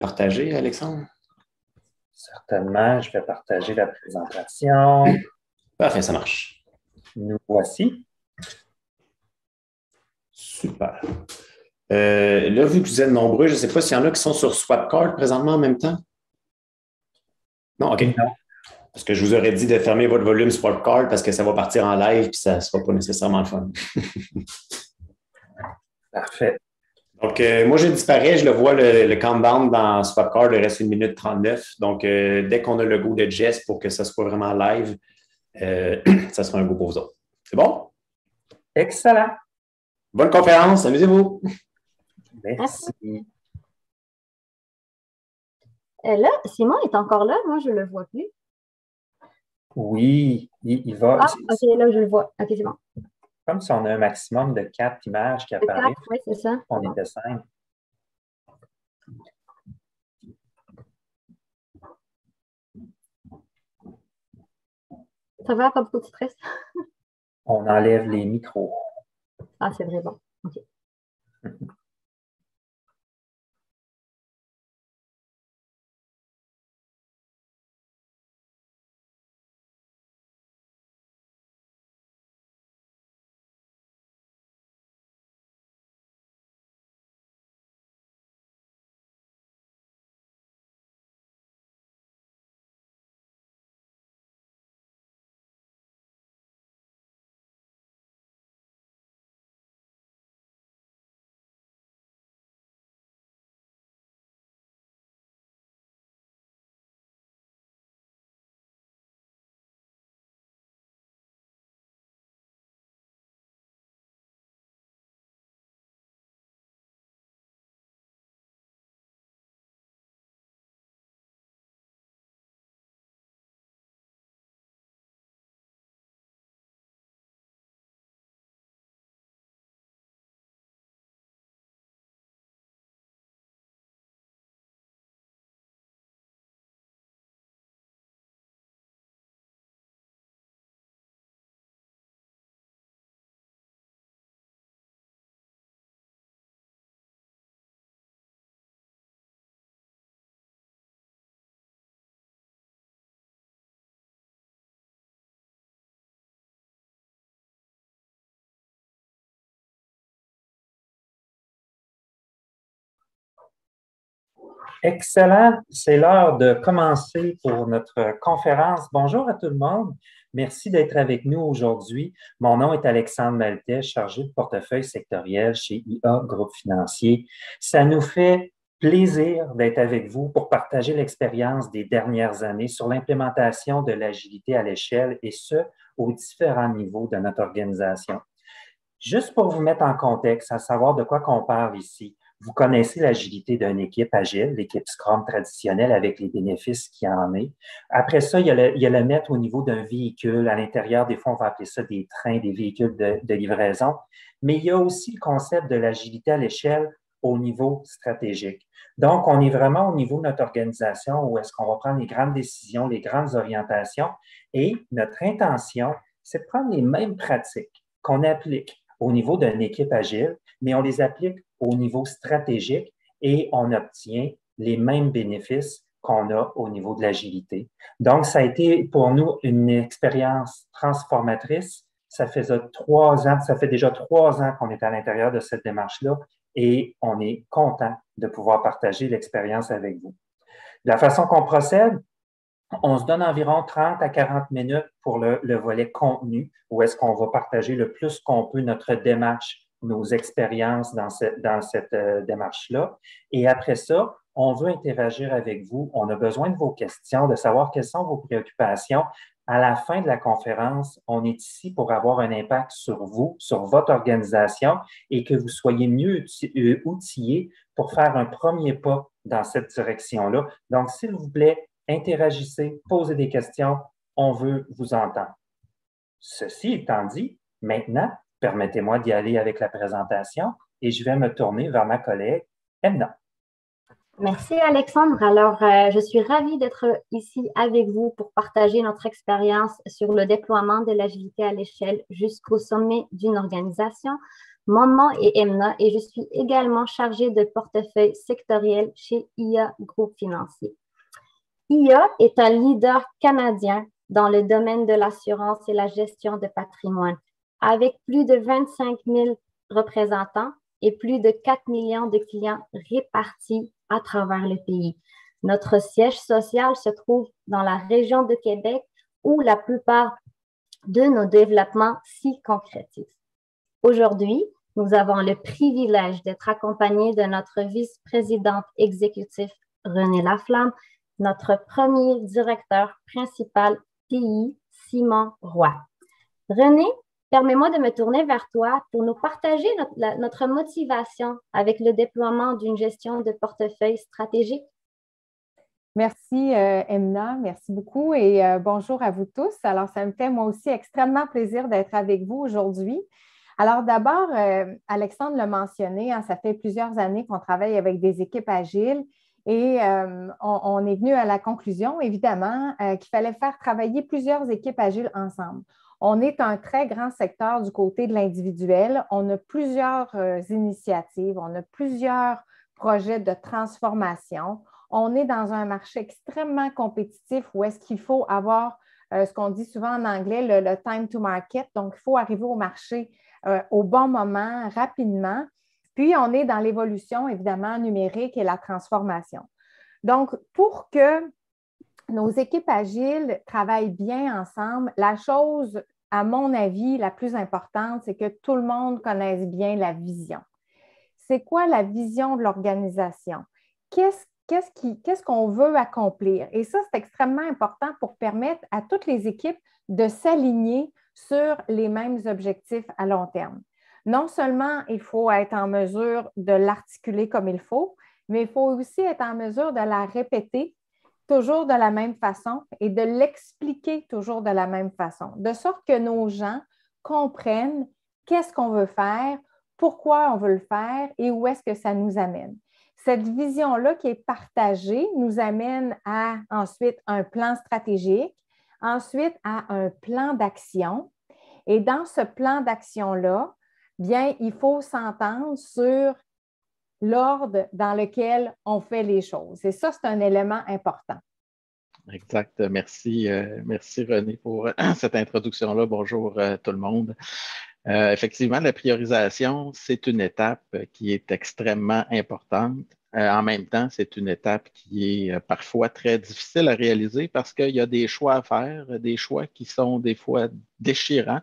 partager, Alexandre? Certainement, je vais partager la présentation. Parfait, ça marche. Nous voici. Super. Là, vu que vous êtes nombreux, je ne sais pas s'il y en a qui sont sur SwapCard présentement en même temps. Non, OK. Non. Parce que je vous aurais dit de fermer votre volume SwapCard parce que ça va partir en live et ça ne sera pas nécessairement le fun. Parfait. Donc, moi, je disparais, je le vois, le countdown dans SwapCard, il reste 1 minute 39. Donc, dès qu'on a le go de Jess pour que ça soit vraiment live, ça sera un go pour vous autres. C'est bon? Excellent. Bonne conférence, amusez-vous. Merci. Là, Simon est encore là, moi je ne le vois plus. Oui, il va. Ah, OK, là je le vois. OK, c'est bon. Comme si on a un maximum de 4 images qui apparaissent. Oui, c'est ça. On était 5. Ça va, pas beaucoup de stress? On enlève les micros. Ah, c'est vrai, bon. OK. Excellent. C'est l'heure de commencer pour notre conférence. Bonjour à tout le monde. Merci d'être avec nous aujourd'hui. Mon nom est Alexandre Maltais, chargé de portefeuille sectoriel chez IA Groupe Financier. Ça nous fait plaisir d'être avec vous pour partager l'expérience des dernières années sur l'implémentation de l'agilité à l'échelle et ce, aux différents niveaux de notre organisation. Juste pour vous mettre en contexte, à savoir de quoi qu'on parle ici. Vous connaissez l'agilité d'une équipe agile, l'équipe Scrum traditionnelle avec les bénéfices qu'il y en est. Après ça, il y a le mettre au niveau d'un véhicule. À l'intérieur, des fois, on va appeler ça des trains, des véhicules de livraison. Mais il y a aussi le concept de l'agilité à l'échelle au niveau stratégique. Donc, on est vraiment au niveau de notre organisation où est-ce qu'on va prendre les grandes décisions, les grandes orientations. Et notre intention, c'est de prendre les mêmes pratiques qu'on applique au niveau d'une équipe agile, mais on les applique au niveau stratégique et on obtient les mêmes bénéfices qu'on a au niveau de l'agilité. Donc, ça a été pour nous une expérience transformatrice. Ça fait déjà 3 ans qu'on est à l'intérieur de cette démarche-là et on est content de pouvoir partager l'expérience avec vous. De la façon qu'on procède, on se donne environ 30 à 40 minutes pour le volet contenu, où est-ce qu'on va partager le plus qu'on peut notre démarche, nos expériences dans cette démarche-là. Et après ça, on veut interagir avec vous. On a besoin de vos questions, de savoir quelles sont vos préoccupations. À la fin de la conférence, on est ici pour avoir un impact sur vous, sur votre organisation et que vous soyez mieux outillés pour faire un premier pas dans cette direction-là. Donc, s'il vous plaît, interagissez, posez des questions, on veut vous entendre. Ceci étant dit, maintenant, permettez-moi d'y aller avec la présentation et je vais me tourner vers ma collègue Emna. Merci Alexandre. Alors, je suis ravie d'être ici avec vous pour partager notre expérience sur le déploiement de l'agilité à l'échelle jusqu'au sommet d'une organisation. Mon nom est Emna et je suis également chargée de portefeuille sectoriel chez IA Groupe Financier. IA est un leader canadien dans le domaine de l'assurance et la gestion de patrimoine, avec plus de 25 000 représentants et plus de 4 millions de clients répartis à travers le pays. Notre siège social se trouve dans la région de Québec où la plupart de nos développements s'y concrétisent. Aujourd'hui, nous avons le privilège d'être accompagnés de notre vice-présidente exécutive Renée Laflamme, notre premier directeur principal TI, Simon Roy. René, permets-moi de me tourner vers toi pour nous partager notre motivation avec le déploiement d'une gestion de portefeuille stratégique. Merci, Emna. Merci beaucoup et bonjour à vous tous. Alors, ça me fait moi aussi extrêmement plaisir d'être avec vous aujourd'hui. Alors, d'abord, Alexandre l'a mentionné, hein, ça fait plusieurs années qu'on travaille avec des équipes agiles et on est venu à la conclusion, évidemment, qu'il fallait faire travailler plusieurs équipes agiles ensemble. On est un très grand secteur du côté de l'individuel. On a plusieurs initiatives, on a plusieurs projets de transformation. On est dans un marché extrêmement compétitif où est-ce qu'il faut avoir ce qu'on dit souvent en anglais, le time to market. Donc, il faut arriver au marché au bon moment, rapidement. Puis, on est dans l'évolution, évidemment, numérique et la transformation. Donc, pour que nos équipes agiles travaillent bien ensemble, la chose, à mon avis, la plus importante, c'est que tout le monde connaisse bien la vision. C'est quoi la vision de l'organisation? Qu'est-ce qu'on veut accomplir? Et ça, c'est extrêmement important pour permettre à toutes les équipes de s'aligner sur les mêmes objectifs à long terme. Non seulement il faut être en mesure de l'articuler comme il faut, mais il faut aussi être en mesure de la répéter toujours de la même façon et de l'expliquer toujours de la même façon, de sorte que nos gens comprennent qu'est-ce qu'on veut faire, pourquoi on veut le faire et où est-ce que ça nous amène. Cette vision-là qui est partagée nous amène à ensuite un plan stratégique, ensuite à un plan d'action. Et dans ce plan d'action-là, bien, il faut s'entendre sur l'ordre dans lequel on fait les choses. Et ça, c'est un élément important. Exact. Merci, merci René pour cette introduction-là. Bonjour tout le monde. Effectivement, la priorisation, c'est une étape qui est extrêmement importante. En même temps, c'est une étape qui est parfois très difficile à réaliser parce qu'il y a des choix à faire, des choix qui sont des fois déchirants.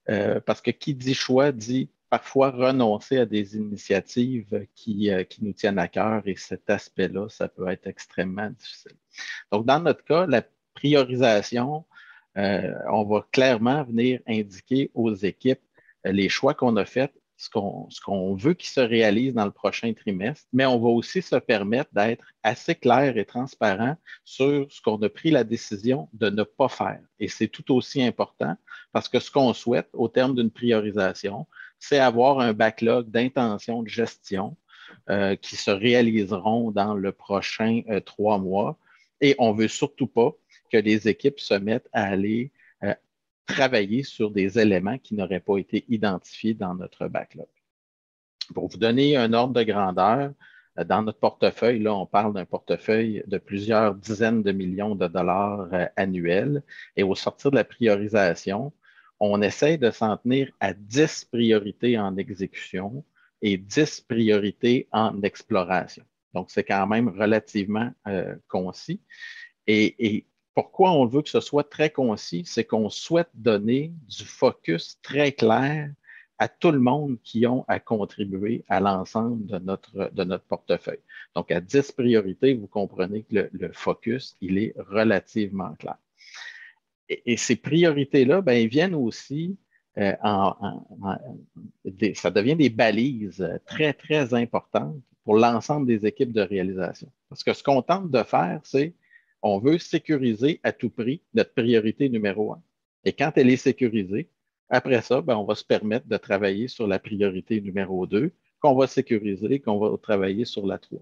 Parce que qui dit choix dit parfois renoncer à des initiatives qui nous tiennent à cœur et cet aspect-là, ça peut être extrêmement difficile. Donc, dans notre cas, la priorisation, on va clairement venir indiquer aux équipes les choix qu'on a faits, ce qu'on veut qu'ils se réalisent dans le prochain trimestre, mais on va aussi se permettre d'être assez clair et transparent sur ce qu'on a pris la décision de ne pas faire. Et c'est tout aussi important parce que ce qu'on souhaite au terme d'une priorisation, c'est avoir un backlog d'intentions de gestion qui se réaliseront dans le prochain 3 mois. Et on ne veut surtout pas que les équipes se mettent à aller travailler sur des éléments qui n'auraient pas été identifiés dans notre backlog. Pour vous donner un ordre de grandeur, dans notre portefeuille, là, on parle d'un portefeuille de plusieurs dizaines de millions de dollars annuels. Et au sortir de la priorisation, on essaie de s'en tenir à 10 priorités en exécution et 10 priorités en exploration. Donc, c'est quand même relativement concis. Et pourquoi on veut que ce soit très concis? C'est qu'on souhaite donner du focus très clair à tout le monde qui ont à contribuer à l'ensemble de notre portefeuille. Donc, à 10 priorités, vous comprenez que le focus, il est relativement clair. Et ces priorités-là, ben, ils viennent aussi, ça devient des balises très, très importantes pour l'ensemble des équipes de réalisation. Parce que ce qu'on tente de faire, c'est on veut sécuriser à tout prix notre priorité numéro 1. Et quand elle est sécurisée, après ça, ben, on va se permettre de travailler sur la priorité numéro 2, qu'on va sécuriser, qu'on va travailler sur la 3.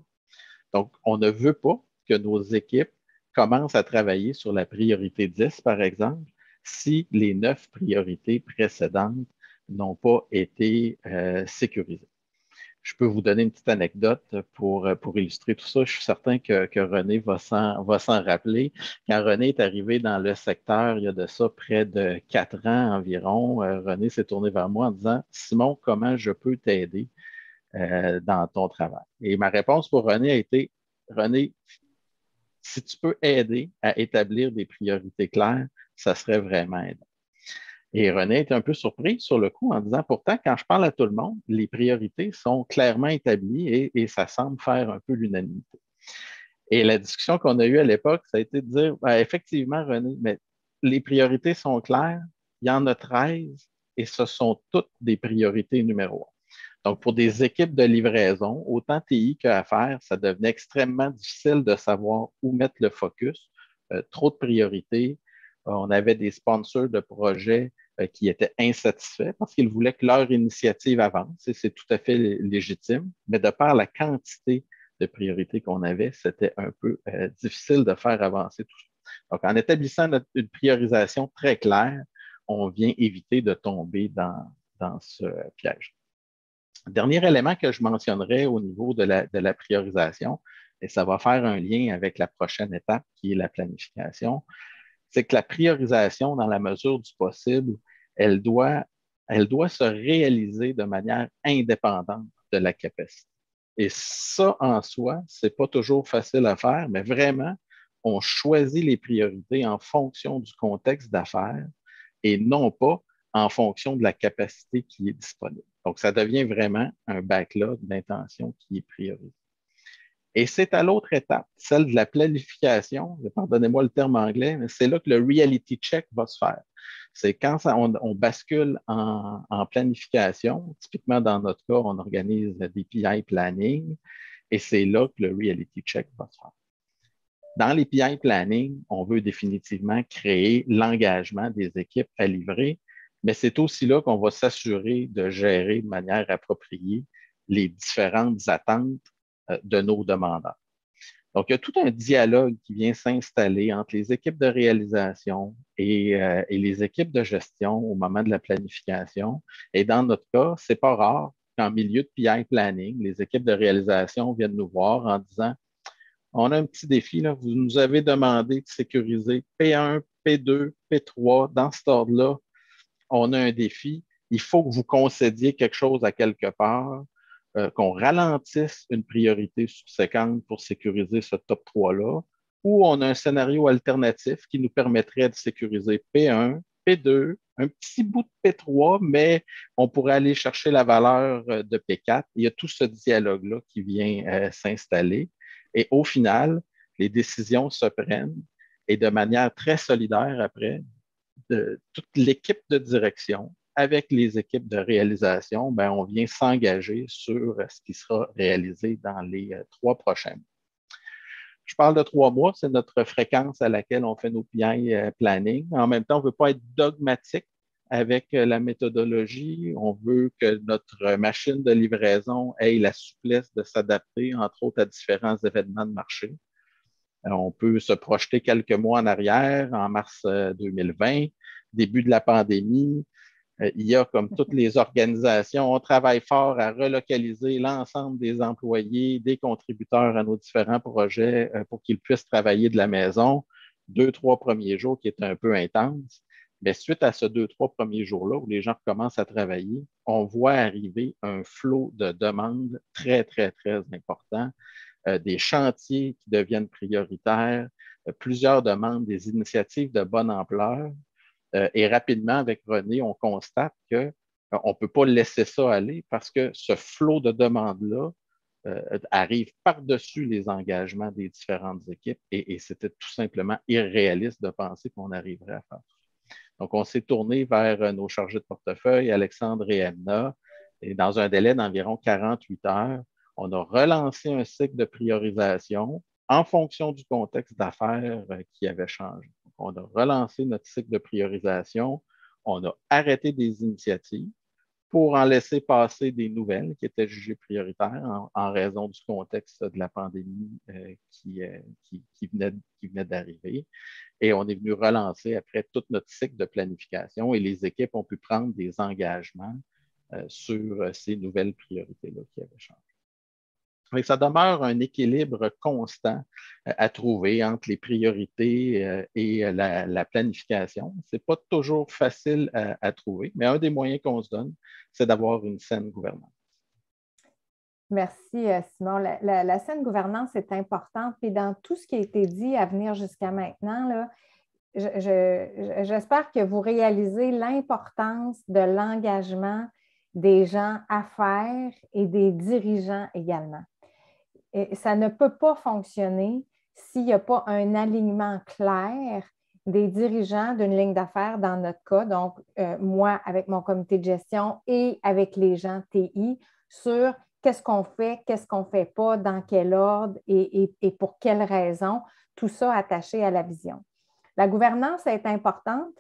Donc, on ne veut pas que nos équipes commencent à travailler sur la priorité 10, par exemple, si les 9 priorités précédentes n'ont pas été sécurisés. Je peux vous donner une petite anecdote pour illustrer tout ça. Je suis certain que René va s'en rappeler. Quand René est arrivé dans le secteur, il y a de ça près de 4 ans environ, René s'est tourné vers moi en disant, Simon, comment je peux t'aider dans ton travail? Et ma réponse pour René a été, René, si tu peux aider à établir des priorités claires, ça serait vraiment aidant. Et René est un peu surpris sur le coup en disant, pourtant, quand je parle à tout le monde, les priorités sont clairement établies et ça semble faire un peu l'unanimité. Et la discussion qu'on a eue à l'époque, ça a été de dire, ben, effectivement, René, mais les priorités sont claires, il y en a 13 et ce sont toutes des priorités numéro 1. Donc, pour des équipes de livraison, autant TI qu'affaires, ça devenait extrêmement difficile de savoir où mettre le focus. Trop de priorités. On avait des sponsors de projets qui étaient insatisfaits parce qu'ils voulaient que leur initiative avance et c'est tout à fait légitime. Mais de par la quantité de priorités qu'on avait, c'était un peu difficile de faire avancer tout ça. Donc, en établissant une priorisation très claire, on vient éviter de tomber dans ce piège. Dernier élément que je mentionnerai au niveau de la priorisation, et ça va faire un lien avec la prochaine étape qui est la planification, c'est que la priorisation, dans la mesure du possible, elle doit se réaliser de manière indépendante de la capacité. Et ça, en soi, ce n'est pas toujours facile à faire, mais vraiment, on choisit les priorités en fonction du contexte d'affaires et non pas en fonction de la capacité qui est disponible. Donc, ça devient vraiment un backlog d'intention qui est priorisé. Et c'est à l'autre étape, celle de la planification, pardonnez-moi le terme anglais, mais c'est là que le reality check va se faire. C'est quand on bascule en planification, typiquement dans notre cas, on organise des PI planning, et c'est là que le reality check va se faire. Dans les PI planning, on veut définitivement créer l'engagement des équipes à livrer, mais c'est aussi là qu'on va s'assurer de gérer de manière appropriée les différentes attentes de nos demandeurs. Donc, il y a tout un dialogue qui vient s'installer entre les équipes de réalisation et les équipes de gestion au moment de la planification. Et dans notre cas, c'est pas rare qu'en milieu de PI planning, les équipes de réalisation viennent nous voir en disant, on a un petit défi, là. Vous nous avez demandé de sécuriser P1, P2, P3. Dans cet ordre-là, on a un défi. Il faut que vous concédiez quelque chose à quelque part, qu'on ralentisse une priorité subséquente pour sécuriser ce top 3-là, ou on a un scénario alternatif qui nous permettrait de sécuriser P1, P2, un petit bout de P3, mais on pourrait aller chercher la valeur de P4. Il y a tout ce dialogue-là qui vient s'installer. Et au final, les décisions se prennent et de manière très solidaire après, de toute l'équipe de direction avec les équipes de réalisation, ben, on vient s'engager sur ce qui sera réalisé dans les 3 prochains mois. Je parle de 3 mois, c'est notre fréquence à laquelle on fait nos PI planning. En même temps, on ne veut pas être dogmatique avec la méthodologie. On veut que notre machine de livraison ait la souplesse de s'adapter, entre autres, à différents événements de marché. On peut se projeter quelques mois en arrière, en mars 2020, début de la pandémie. Il y a, comme toutes les organisations, on travaille fort à relocaliser l'ensemble des employés, des contributeurs à nos différents projets pour qu'ils puissent travailler de la maison. 2-3 premiers jours qui étaient un peu intenses. Mais suite à ces 2-3 premiers jours-là où les gens commencent à travailler, on voit arriver un flot de demandes très, très, très important. Des chantiers qui deviennent prioritaires, plusieurs demandes, des initiatives de bonne ampleur. Et rapidement, avec René, on constate qu'on ne peut pas laisser ça aller parce que ce flot de demandes-là arrive par-dessus les engagements des différentes équipes et c'était tout simplement irréaliste de penser qu'on arriverait à faire ça. Donc, on s'est tourné vers nos chargés de portefeuille, Alexandre et Anna, et dans un délai d'environ 48 heures, on a relancé un cycle de priorisation en fonction du contexte d'affaires qui avait changé. Donc, on a relancé notre cycle de priorisation, on a arrêté des initiatives pour en laisser passer des nouvelles qui étaient jugées prioritaires en raison du contexte de la pandémie qui venait d'arriver. Et on est venu relancer après tout notre cycle de planification et les équipes ont pu prendre des engagements sur ces nouvelles priorités-là qui avaient changé. Mais ça demeure un équilibre constant à trouver entre les priorités et la planification. Ce n'est pas toujours facile à trouver, mais un des moyens qu'on se donne, c'est d'avoir une saine gouvernance. Merci, Simon. La saine gouvernance est importante. Puis dans tout ce qui a été dit à venir jusqu'à maintenant, là, j'espère que vous réalisez l'importance de l'engagement des gens à faire et des dirigeants également. Et ça ne peut pas fonctionner s'il n'y a pas un alignement clair des dirigeants d'une ligne d'affaires dans notre cas, donc moi avec mon comité de gestion et avec les gens TI sur qu'est-ce qu'on ne fait pas, dans quel ordre et pour quelles raisons, tout ça attaché à la vision. La gouvernance est importante,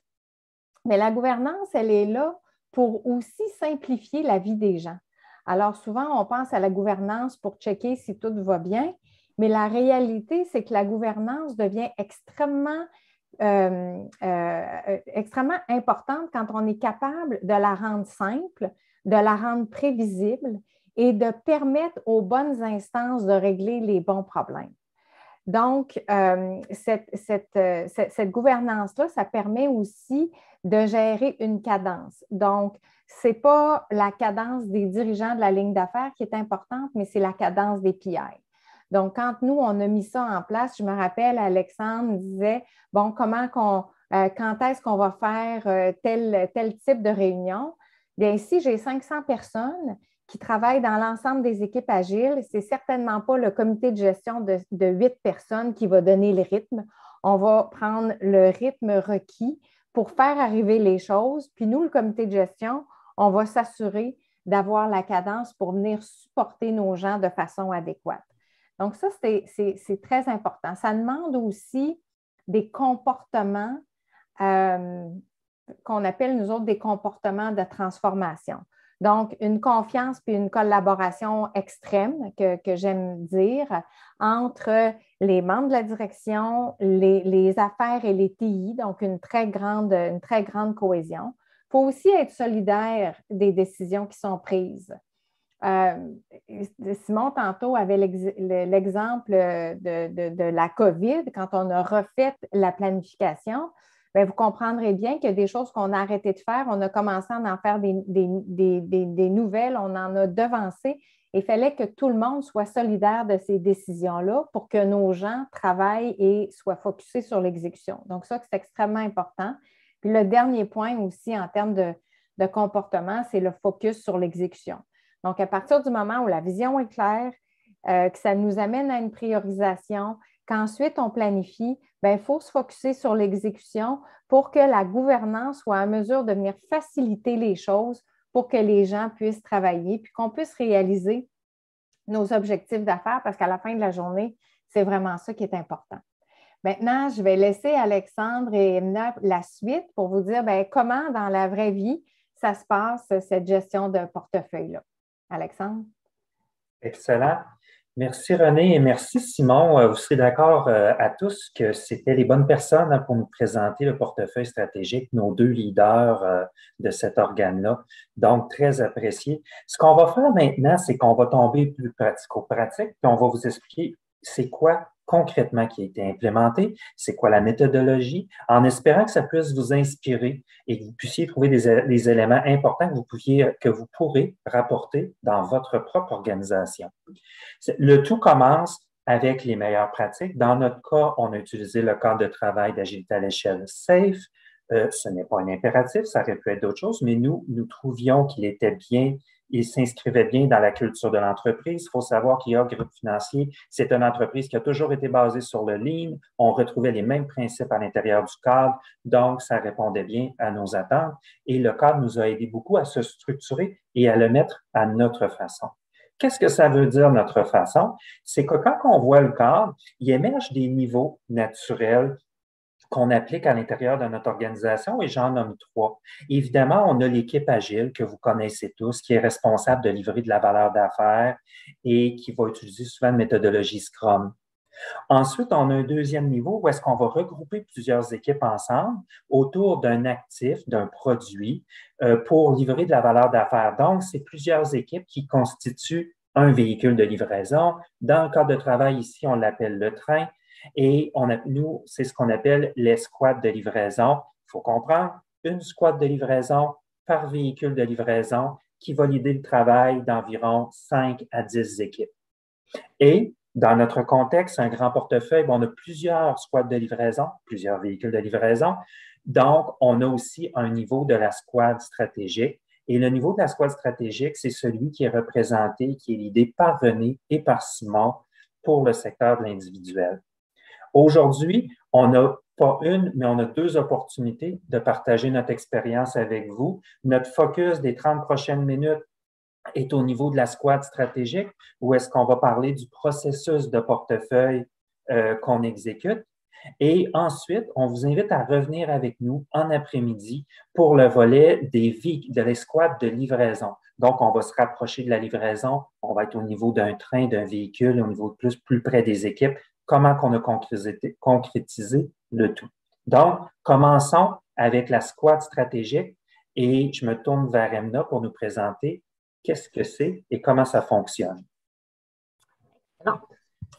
mais la gouvernance, elle est là pour aussi simplifier la vie des gens. Alors, souvent, on pense à la gouvernance pour checker si tout va bien, mais la réalité, c'est que la gouvernance devient extrêmement importante quand on est capable de la rendre simple, de la rendre prévisible et de permettre aux bonnes instances de régler les bons problèmes. Donc, cette gouvernance-là, ça permet aussi de gérer une cadence. Donc, ce n'est pas la cadence des dirigeants de la ligne d'affaires qui est importante, mais c'est la cadence des PI. Donc, quand nous, on a mis ça en place, je me rappelle, Alexandre disait, bon, quand est-ce qu'on va faire tel type de réunion? Bien, si j'ai 500 personnes qui travaillent dans l'ensemble des équipes agiles, ce n'est certainement pas le comité de gestion de 8 personnes qui va donner le rythme. On va prendre le rythme requis pour faire arriver les choses. Puis nous, le comité de gestion, on va s'assurer d'avoir la cadence pour venir supporter nos gens de façon adéquate. Donc ça, c'est très important. Ça demande aussi des comportements qu'on appelle, nous autres, des comportements de transformation. Donc, une confiance puis une collaboration extrême, que j'aime dire, entre les membres de la direction, les affaires et les TI, donc une très grande cohésion. Il faut aussi être solidaire des décisions qui sont prises. Simon, tantôt, avait l'exemple de la COVID, quand on a refait la planification. Bien, vous comprendrez bien qu'il y a des choses qu'on a arrêté de faire. On a commencé à en faire des nouvelles, on en a devancé. Il fallait que tout le monde soit solidaire de ces décisions-là pour que nos gens travaillent et soient focusés sur l'exécution. Donc, ça, c'est extrêmement important. Puis le dernier point aussi en termes de comportement, c'est le focus sur l'exécution. Donc, à partir du moment où la vision est claire, que ça nous amène à une priorisation, qu'ensuite on planifie, bien, il faut se focusser sur l'exécution pour que la gouvernance soit en mesure de venir faciliter les choses pour que les gens puissent travailler puis qu'on puisse réaliser nos objectifs d'affaires parce qu'à la fin de la journée, c'est vraiment ça qui est important. Maintenant, je vais laisser Alexandre et Emna la suite pour vous dire bien, comment dans la vraie vie ça se passe, cette gestion de portefeuille-là. Alexandre? Excellent. Merci René et merci Simon. Vous serez d'accord à tous que c'était les bonnes personnes pour nous présenter le portefeuille stratégique, nos deux leaders de cet organe-là. Donc, très apprécié. Ce qu'on va faire maintenant, c'est qu'on va tomber plus pratico-pratique, puis on va vous expliquer c'est quoi concrètement qui a été implémenté, c'est quoi la méthodologie, en espérant que ça puisse vous inspirer et que vous puissiez trouver des éléments importants que vous pourrez rapporter dans votre propre organisation. Le tout commence avec les meilleures pratiques. Dans notre cas, on a utilisé le cadre de travail d'agilité à l'échelle SAFE. Ce n'est pas un impératif, ça aurait pu être d'autres choses, mais nous trouvions qu'il était bien, il s'inscrivait bien dans la culture de l'entreprise. Il faut savoir qu'IA Groupe Financier, c'est une entreprise qui a toujours été basée sur le Lean. On retrouvait les mêmes principes à l'intérieur du cadre, donc ça répondait bien à nos attentes. Et le cadre nous a aidé beaucoup à se structurer et à le mettre à notre façon. Qu'est-ce que ça veut dire, notre façon? C'est que quand on voit le cadre, il émerge des niveaux naturels qu'on applique à l'intérieur de notre organisation et j'en nomme 3. Évidemment, on a l'équipe agile que vous connaissez tous, qui est responsable de livrer de la valeur d'affaires et qui va utiliser souvent une méthodologie Scrum. Ensuite, on a un deuxième niveau où est-ce qu'on va regrouper plusieurs équipes ensemble autour d'un actif, d'un produit pour livrer de la valeur d'affaires. Donc, c'est plusieurs équipes qui constituent un véhicule de livraison. Dans le cadre de travail ici, on l'appelle le train. Et nous, c'est ce qu'on appelle les squads de livraison. Il faut comprendre, une squad de livraison par véhicule de livraison qui va l'aider le travail d'environ 5 à 10 équipes. Et dans notre contexte, un grand portefeuille, on a plusieurs squads de livraison, plusieurs véhicules de livraison. Donc, on a aussi un niveau de la squad stratégique. Et le niveau de la squad stratégique, c'est celui qui est représenté, qui est l'idée par René et par Simon pour le secteur de l'individuel. Aujourd'hui, on n'a pas une, mais on a 2 opportunités de partager notre expérience avec vous. Notre focus des 30 prochaines minutes est au niveau de la squad stratégique, où est-ce qu'on va parler du processus de portefeuille qu'on exécute. Et ensuite, on vous invite à revenir avec nous en après-midi pour le volet de l'escouade de livraison. Donc, on va se rapprocher de la livraison, on va être au niveau d'un train, d'un véhicule, au niveau plus près des équipes, comment qu'on a concrétisé le tout. Donc, commençons avec la squad stratégique et je me tourne vers Emna pour nous présenter qu'est-ce que c'est et comment ça fonctionne. Non.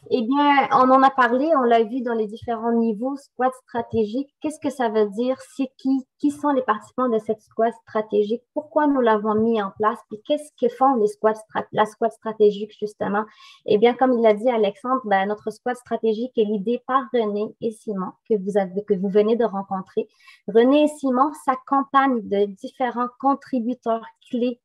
Eh bien, on en a parlé, on l'a vu dans les différents niveaux, squad stratégique. Qu'est-ce que ça veut dire? C'est qui sont les participants de cette squad stratégique? Pourquoi nous l'avons mis en place? Puis qu'est-ce que font la squad stratégique, justement? Eh bien, comme il l'a dit Alexandre, notre squad stratégique est l'idée par René et Simon que vous venez de rencontrer. René et Simon s'accompagnent de différents contributeurs clés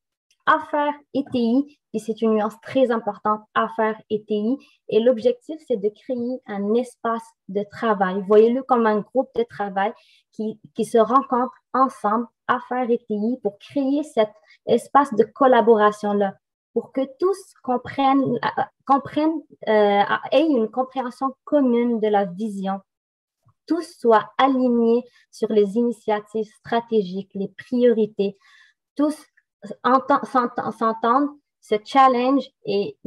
affaires et TI, et c'est une nuance très importante, affaires et TI. Et l'objectif, c'est de créer un espace de travail. Voyez-le comme un groupe de travail qui se rencontre ensemble, affaires et TI, pour créer cet espace de collaboration-là, pour que tous aient une compréhension commune de la vision. Tous soient alignés sur les initiatives stratégiques, les priorités. Tous s'entendre, se challenge et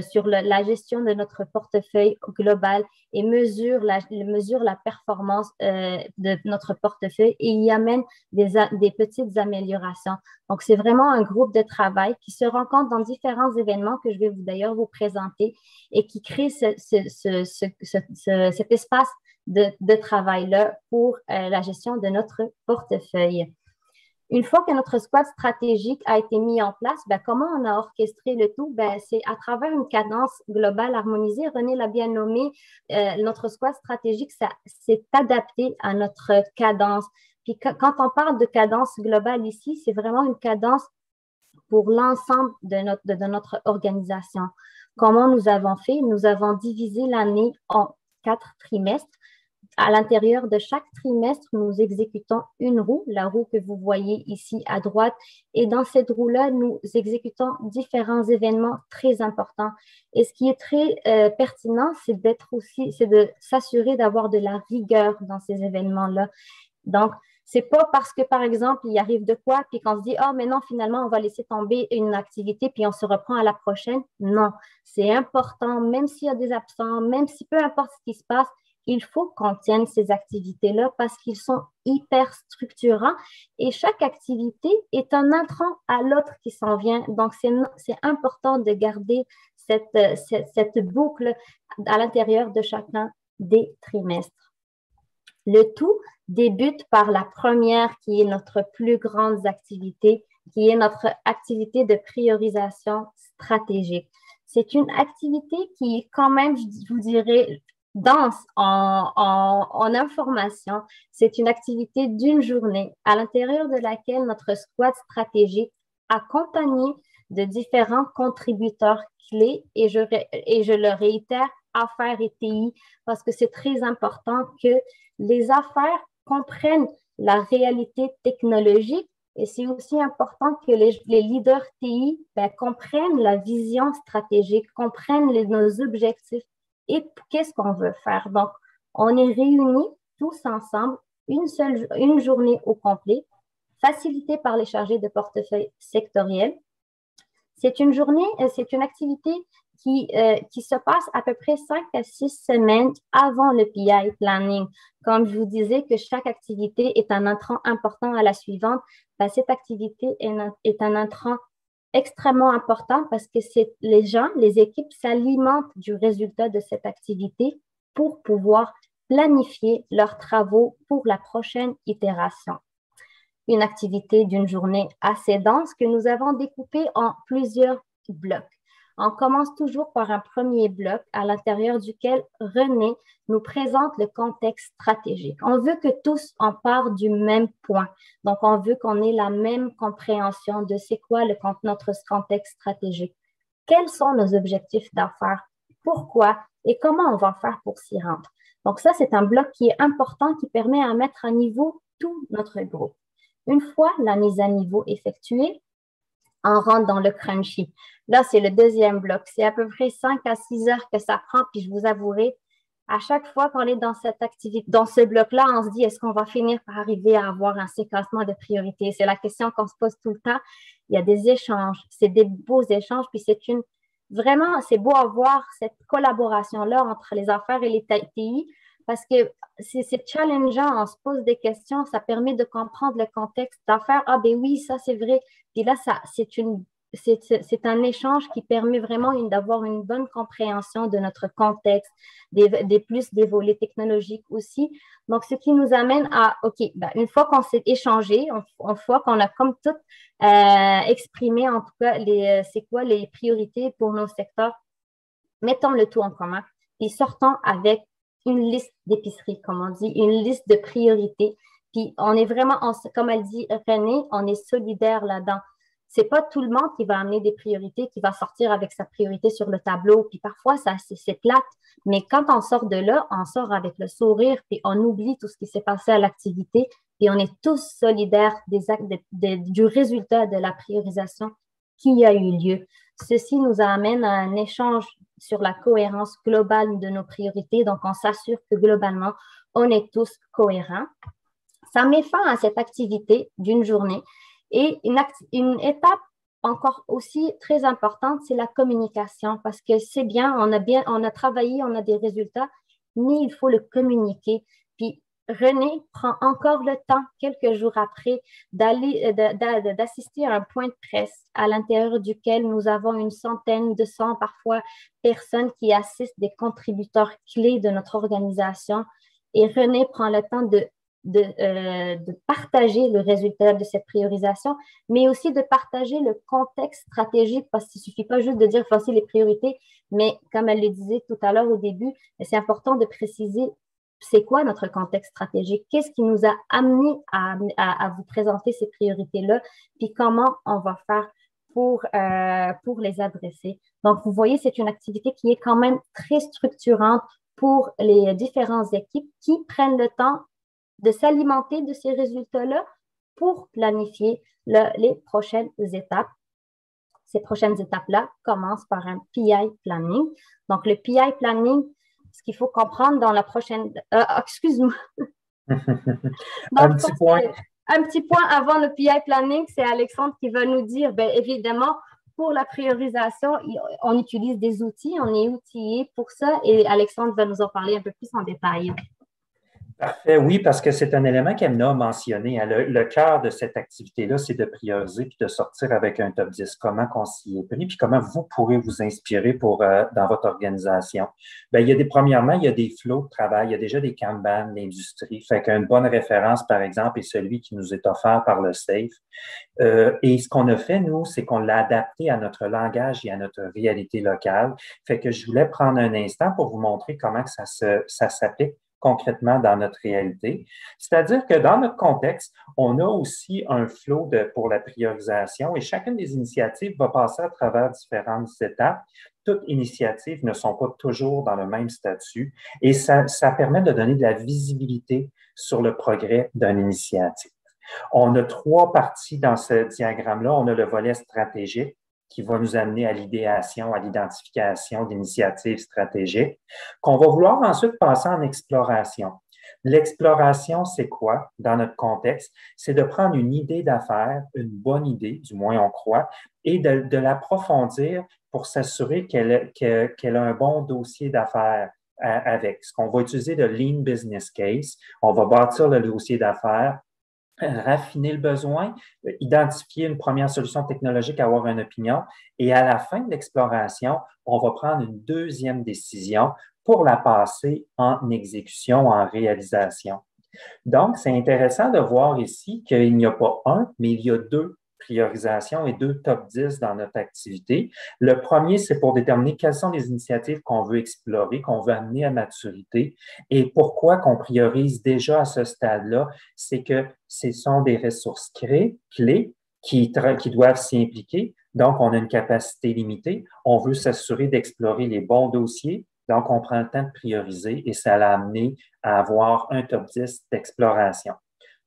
sur la gestion de notre portefeuille global et mesure la performance de notre portefeuille et y amène des petites améliorations. Donc, c'est vraiment un groupe de travail qui se rencontre dans différents événements que je vais d'ailleurs vous présenter et qui crée cet espace de travail-là pour la gestion de notre portefeuille. Une fois que notre squad stratégique a été mis en place, comment on a orchestré le tout? C'est à travers une cadence globale harmonisée. René l'a bien nommé, notre squad stratégique s'est adapté à notre cadence. Puis quand on parle de cadence globale ici, c'est vraiment une cadence pour l'ensemble de notre organisation. Comment nous avons fait? Nous avons divisé l'année en 4 trimestres. À l'intérieur de chaque trimestre, nous exécutons une roue, la roue que vous voyez ici à droite. Et dans cette roue-là, nous exécutons différents événements très importants. Et ce qui est très pertinent, c'est de s'assurer d'avoir de la rigueur dans ces événements-là. Donc, c'est pas parce que, par exemple, il arrive de quoi, puis qu'on se dit, mais non, finalement, on va laisser tomber une activité, puis on se reprend à la prochaine. Non, c'est important, même s'il y a des absents, même si peu importe ce qui se passe, il faut qu'on tienne ces activités-là parce qu'ils sont hyper structurants et chaque activité est un intrant à l'autre qui s'en vient. Donc, c'est important de garder cette boucle à l'intérieur de chacun des trimestres. Le tout débute par la première qui est notre plus grande activité, qui est notre activité de priorisation stratégique. C'est une activité qui est quand même, je vous dirais, dense en information. C'est une activité d'une journée à l'intérieur de laquelle notre squad stratégique accompagné de différents contributeurs clés et je le réitère, affaires et TI, parce que c'est très important que les affaires comprennent la réalité technologique et c'est aussi important que les leaders TI comprennent la vision stratégique, comprennent nos objectifs et qu'est-ce qu'on veut faire. Donc, on est réunis tous ensemble une journée au complet, facilitée par les chargés de portefeuille sectoriels. C'est une journée, c'est une activité qui se passe à peu près 5 à 6 semaines avant le PI planning. Comme je vous disais que chaque activité est un intrant important à la suivante, ben, cette activité est un intrant extrêmement important parce que les gens, les équipes s'alimentent du résultat de cette activité pour pouvoir planifier leurs travaux pour la prochaine itération. Une activité d'une journée assez dense que nous avons découpée en plusieurs blocs. On commence toujours par un premier bloc à l'intérieur duquel René nous présente le contexte stratégique. On veut que tous en partent du même point. Donc, on veut qu'on ait la même compréhension de c'est quoi notre contexte stratégique. Quels sont nos objectifs d'affaires? Pourquoi? Et comment on va faire pour s'y rendre? Donc, ça, c'est un bloc qui est important, qui permet à mettre à niveau tout notre groupe. Une fois la mise à niveau effectuée, on rentre dans le crunchy. Là, c'est le deuxième bloc. C'est à peu près 5 à 6 heures que ça prend. Puis je vous avouerai, à chaque fois qu'on est dans cette activité, dans ce bloc-là, on se dit, est-ce qu'on va finir par arriver à avoir un séquencement de priorités? C'est la question qu'on se pose tout le temps. Il y a des échanges. C'est des beaux échanges. Puis vraiment, c'est beau avoir cette collaboration-là entre les affaires et les TI. Parce que c'est challengeant, on se pose des questions, ça permet de comprendre le contexte d'affaires. Ah ben oui, ça c'est vrai. Puis là, c'est un échange qui permet vraiment d'avoir une bonne compréhension de notre contexte, des volets technologiques aussi. Donc, ce qui nous amène à, OK, ben, une fois qu'on s'est échangé, une fois qu'on a comme tout exprimé, en tout cas, c'est quoi les priorités pour nos secteurs, mettons le tout en commun et sortons avec une liste d'épicerie, comme on dit, une liste de priorités. Puis on est vraiment, comme elle dit René, on est solidaire là-dedans. C'est pas tout le monde qui va amener des priorités, qui va sortir avec sa priorité sur le tableau. Puis parfois, c'est plate. Mais quand on sort de là, on sort avec le sourire, puis on oublie tout ce qui s'est passé à l'activité, puis on est tous solidaires du résultat de la priorisation qui a eu lieu. Ceci nous amène à un échange sur la cohérence globale de nos priorités. Donc, on s'assure que globalement, on est tous cohérents. Ça met fin à cette activité d'une journée. Et une étape encore aussi très importante, c'est la communication parce que c'est bien, on a travaillé, on a des résultats, mais il faut le communiquer. Puis, René prend encore le temps, quelques jours après, d'assister à un point de presse à l'intérieur duquel nous avons une centaine, 200 parfois personnes qui assistent, des contributeurs clés de notre organisation. Et René prend le temps de partager le résultat de cette priorisation, mais aussi de partager le contexte stratégique parce qu'il ne suffit pas juste de dire voici les priorités, mais comme elle le disait tout à l'heure au début, c'est important de préciser c'est quoi notre contexte stratégique, qu'est-ce qui nous a amené à vous présenter ces priorités-là, puis comment on va faire pour les adresser. Donc, vous voyez, c'est une activité qui est quand même très structurante pour les différentes équipes qui prennent le temps de s'alimenter de ces résultats-là pour planifier les prochaines étapes. Ces prochaines étapes-là commencent par un PI planning. Donc, le PI planning, ce qu'il faut comprendre dans la prochaine... excuse-moi. Un petit point. Un petit point avant le PI planning, c'est Alexandre qui va nous dire, bien évidemment, pour la priorisation, on utilise des outils, on est outillé pour ça et Alexandre va nous en parler un peu plus en détail. Parfait, oui, parce que c'est un élément qu'Emna a mentionné. Le cœur de cette activité-là, c'est de prioriser puis de sortir avec un top 10. Comment on s'y est pris, puis comment vous pourrez vous inspirer dans votre organisation. Bien, premièrement, il y a des flots de travail, il y a déjà des Kanban d'industrie. Fait qu'une bonne référence, par exemple, est celui qui nous est offert par le SAFE. Et ce qu'on a fait, nous, c'est qu'on l'a adapté à notre langage et à notre réalité locale. Fait que je voulais prendre un instant pour vous montrer comment que ça s'applique concrètement dans notre réalité. C'est-à-dire que dans notre contexte, on a aussi un flow pour la priorisation et chacune des initiatives va passer à travers différentes étapes. Toutes initiatives ne sont pas toujours dans le même statut et ça permet de donner de la visibilité sur le progrès d'une initiative. On a 3 parties dans ce diagramme-là. On a le volet stratégique qui va nous amener à l'idéation, à l'identification d'initiatives stratégiques, qu'on va vouloir ensuite passer en exploration. L'exploration, c'est quoi dans notre contexte? C'est de prendre une idée d'affaires, une bonne idée, du moins on croit, et de l'approfondir pour s'assurer qu'elle a un bon dossier d'affaires avec. Ce qu'on va utiliser de Lean Business Case, on va bâtir le dossier d'affaires, raffiner le besoin, identifier une première solution technologique, avoir une opinion, et à la fin de l'exploration, on va prendre une deuxième décision pour la passer en exécution, en réalisation. Donc, c'est intéressant de voir ici qu'il n'y a pas un, mais il y a deux priorisations et deux top 10 dans notre activité. Le premier, c'est pour déterminer quelles sont les initiatives qu'on veut explorer, qu'on veut amener à maturité. Et pourquoi qu'on priorise déjà à ce stade-là, c'est que ce sont des ressources clés qui doivent s'y impliquer. Donc, on a une capacité limitée. On veut s'assurer d'explorer les bons dossiers. Donc, on prend le temps de prioriser et ça l'a amené à avoir un top 10 d'exploration.